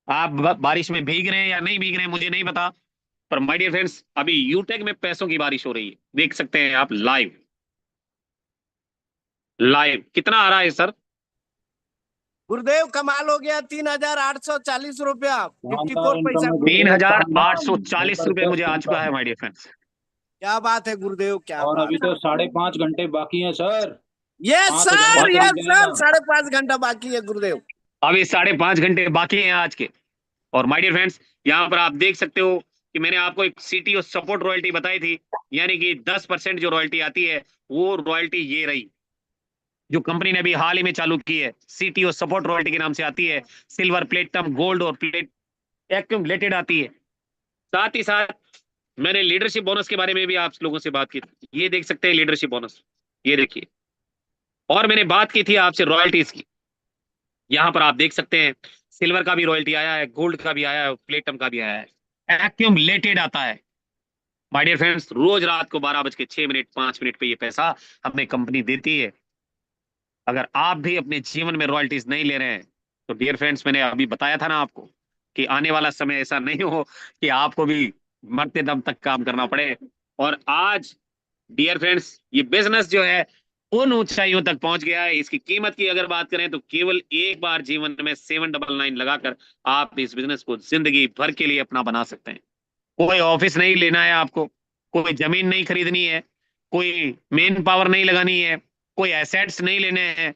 आप बारिश में भीग रहे हैं या नहीं भीग रहे हैं मुझे नहीं पता, पर माय डियर फ्रेंड्स अभी यूटेक में पैसों की बारिश हो रही है, देख सकते हैं आप लाइव। लाइव कितना आ रहा है सर? गुरुदेव कमाल हो गया, 3,840 रुपया, 54 इनकम पैसा। है गुरुदेव, 3,840 रुपए मुझे आ चुका है माय डियर फ्रेंड्स। क्या बात है गुरुदेव, क्या और बात अभी है। तो 5.5 घंटे बाकी हैं सर। यस 5,000 सर, मिल यस सर, जाएगा। 5.5 घंटा बाकी है गुरुदेव। अभी 5.5 घंटे बाकी हैं आज के। और माय डियर फ्रेंड्स, यहाँ पर आप देख सकते हो कि मैंने आपको एक सीटीओ सपोर्ट रॉयल्टी बताई थी, यानी कि 10% जो रॉयल्टी आती है वो रॉयल्टी ये रही, जो कंपनी ने अभी हाल ही में चालू की है, सीटीओ सपोर्ट रॉयल्टी के नाम से आती है। सिल्वर, प्लेटिनम, गोल्ड और प्लेट एक्यूमुलेटेड आती है। साथ ही साथ मैंने लीडरशिप बोनस के बारे में भी आप लोगों से बात की थी। ये देख सकते हैं लीडरशिप बोनस, ये देखिए। और मैंने बात की थी आपसे रॉयल्टीज की, यहां पर आप देख सकते हैं सिल्वर का भी रॉयल्टी आया है, गोल्ड का भी आया है, प्लेटिनम का भी आया है, एक्यूमुलेटेड आता है। माय डियर फ्रेंड्स, रोज रात को 12:06 5 मिनट पे ये पैसा हमें कंपनी देती है। अगर आप भी अपने जीवन में रॉयल्टीज नहीं ले रहे हैं तो डियर फ्रेंड्स, मैंने अभी बताया था ना आपको कि आने वाला समय ऐसा नहीं हो कि आपको भी मरते दम तक काम करना पड़े। और आज डियर फ्रेंड्स, ये बिजनेस जो है उन ऊंचाइयों तक पहुंच गया है। इसकी कीमत की अगर बात करें तो केवल एक बार जीवन में 799 लगाकर आप इस बिजनेस को जिंदगी भर के लिए अपना बना सकते हैं। कोई ऑफिस नहीं लेना है आपको, कोई जमीन नहीं खरीदनी है, कोई मेन पावर नहीं लगानी है, कोई एसेट्स नहीं लेने हैं।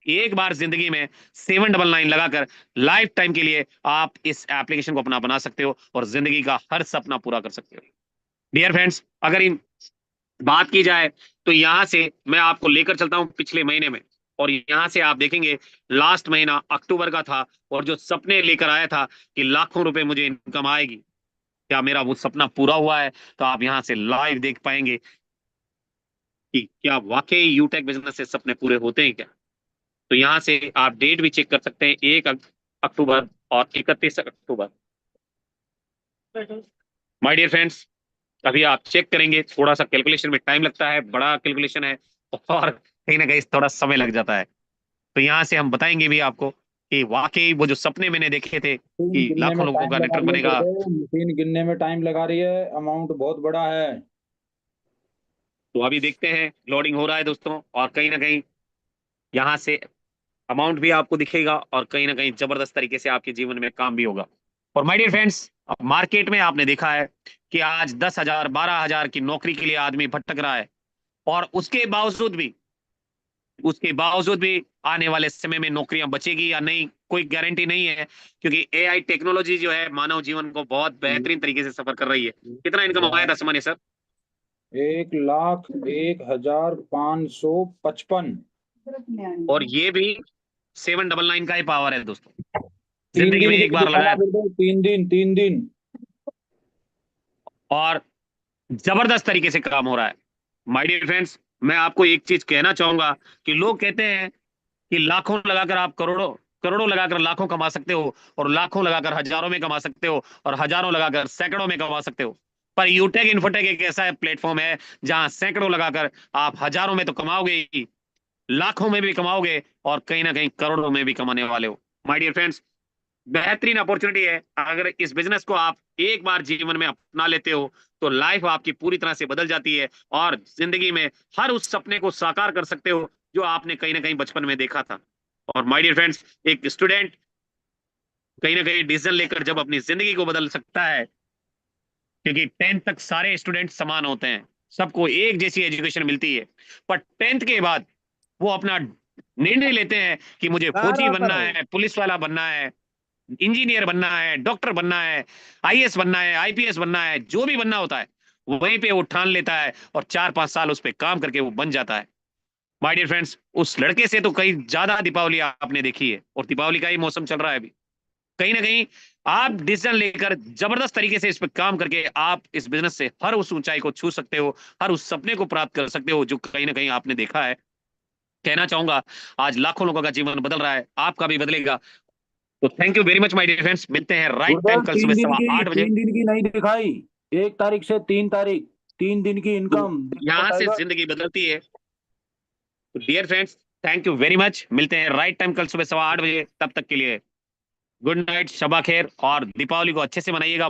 एक बार जिंदगी में 799 लगाकर लाइफ टाइम के लिए आप इस एप्लीकेशन को अपना बना सकते हो और जिंदगी का हर सपना पूरा कर सकते हो। डियर फ्रेंड्स, अगर इन बात की जाए तो यहां से मैं आपको लेकर चलता हूं पिछले महीने में, और यहां से आप देखेंगे लास्ट महीना अक्टूबर का था, और जो सपने लेकर आया था कि लाखों रुपए मुझे इनकम आएगी, क्या मेरा वो सपना पूरा हुआ है? तो आप यहां से लाइव देख पाएंगे कि क्या वाकई यूटेक बिजनेस से सपने पूरे होते हैं क्या। तो यहाँ से आप डेट भी चेक कर सकते हैं, 1 अक्टूबर और 31 अक्टूबर। माय डियर फ्रेंड्स, अभी आप चेक करेंगे, थोड़ा सा कैलकुलेशन में टाइम लगता है, बड़ा कैलकुलेशन है और कहीं ना कहीं थोड़ा समय लग जाता है। तो यहाँ से हम बताएंगे भी आपको कि वाकई वो जो सपने मैंने देखे थे तीन कि गिनने लाखों में लोगों टाइम का लगा नेटवर्क रही है बनेगा। गुरुदेव, मशीन गिनने में टाइम लगा रही है, अमाउंट बहुत बड़ा है। तो अभी देखते हैं, लोडिंग हो रहा है दोस्तों, और कहीं ना कहीं यहाँ से अमाउंट भी आपको दिखेगा और कहीं ना कहीं जबरदस्त तरीके से आपके जीवन में काम भी होगा। और माय डियर फ्रेंड्स, अब मार्केट में आपने देखा है कि आज 10,000 12,000 की नौकरी के लिए आदमी भटक रहा है, और उसके बावजूद भी आने वाले समय में नौकरियां बचेगी या नहीं, कोई गारंटी नहीं है, क्योंकि एआई टेक्नोलॉजी जो है मानव जीवन को बहुत बेहतरीन तरीके से सफर कर रही है। कितना इनकम आया था सामान्य सर? 1,01,555। और ये भी 799 का ही पावर है दोस्तों, 3 जिंदगी दिन में की एक बार है ना लगाया गुरुदेव, 3 दिन। और जबरदस्त तरीके से काम हो रहा है। माय डियर फ्रेंड्स, मैं आपको एक चीज कहना चाहूंगा कि लोग कहते हैं कि लाखों लगाकर आप करोड़ों, करोड़ों लगाकर लाखों कमा सकते हो, और लाखों लगाकर हजारों में कमा सकते हो, और हजारों लगाकर सैकड़ों में कमा सकते हो। पर यूटेक इन्फोटेक एक ऐसा प्लेटफॉर्म है जहां सैकड़ों लगाकर आप हजारों में तो कमाओगे ही, लाखों में भी कमाओगे, और कहीं ना कहीं करोड़ों में भी कमाने वाले हो। माय डियर फ्रेंड्स, बेहतरीन अपॉर्चुनिटी है। अगर इस बिजनेस को आप एक बार जीवन में अपना लेते हो तो लाइफ आपकी पूरी तरह से बदल जाती है, और जिंदगी में हर उस सपने को साकार कर सकते हो जो आपने कहीं ना कहीं बचपन में देखा था। और माय डियर फ्रेंड्स, एक स्टूडेंट कहीं ना कहीं डिसीजन लेकर जब अपनी जिंदगी को बदल सकता है, क्योंकि 10th तक सारे स्टूडेंट समान होते हैं, सबको एक जैसी एजुकेशन मिलती है, पर 10th के बाद वो अपना निर्णय लेते हैं कि मुझे फौजी कारा बनना करो है, पुलिस वाला बनना है, इंजीनियर बनना है, डॉक्टर बनना है, आईएएस बनना है, आईपीएस बनना है, जो भी बनना होता है वहीं पे वो ठान लेता है, और 4-5 साल उस पर काम करके वो बन जाता है। माय डियर फ्रेंड्स, उस लड़के से तो कहीं ज्यादा दीपावली आपने देखी है, और दीपावली का ही मौसम चल रहा है अभी। कहीं ना कहीं आप डिसीजन लेकर जबरदस्त तरीके से इस पर काम करके आप इस बिजनेस से हर उस ऊंचाई को छू सकते हो, हर उस सपने को प्राप्त कर सकते हो जो कहीं ना कहीं आपने देखा है। कहना चाहूंगा, आज लाखों लोगों का जीवन बदल रहा है, आपका भी बदलेगा। तो thank you very much my dear friends, मिलते हैं राइट टाइम गुरुदेव कल सुबह 8:15 बजे। 3 दिन की नहीं दिखाई, 1 तारीख से 3 तारीख, 3 दिन की तो इनकम यहाँ से टाइगर। जिंदगी बदलती है। तो dear friends, thank you very much, मिलते हैं राइट टाइम कल सुबह 8:15 बजे। तब तक के लिए गुड नाइट, शबा खैर, और दीपावली को अच्छे से मनाइएगा।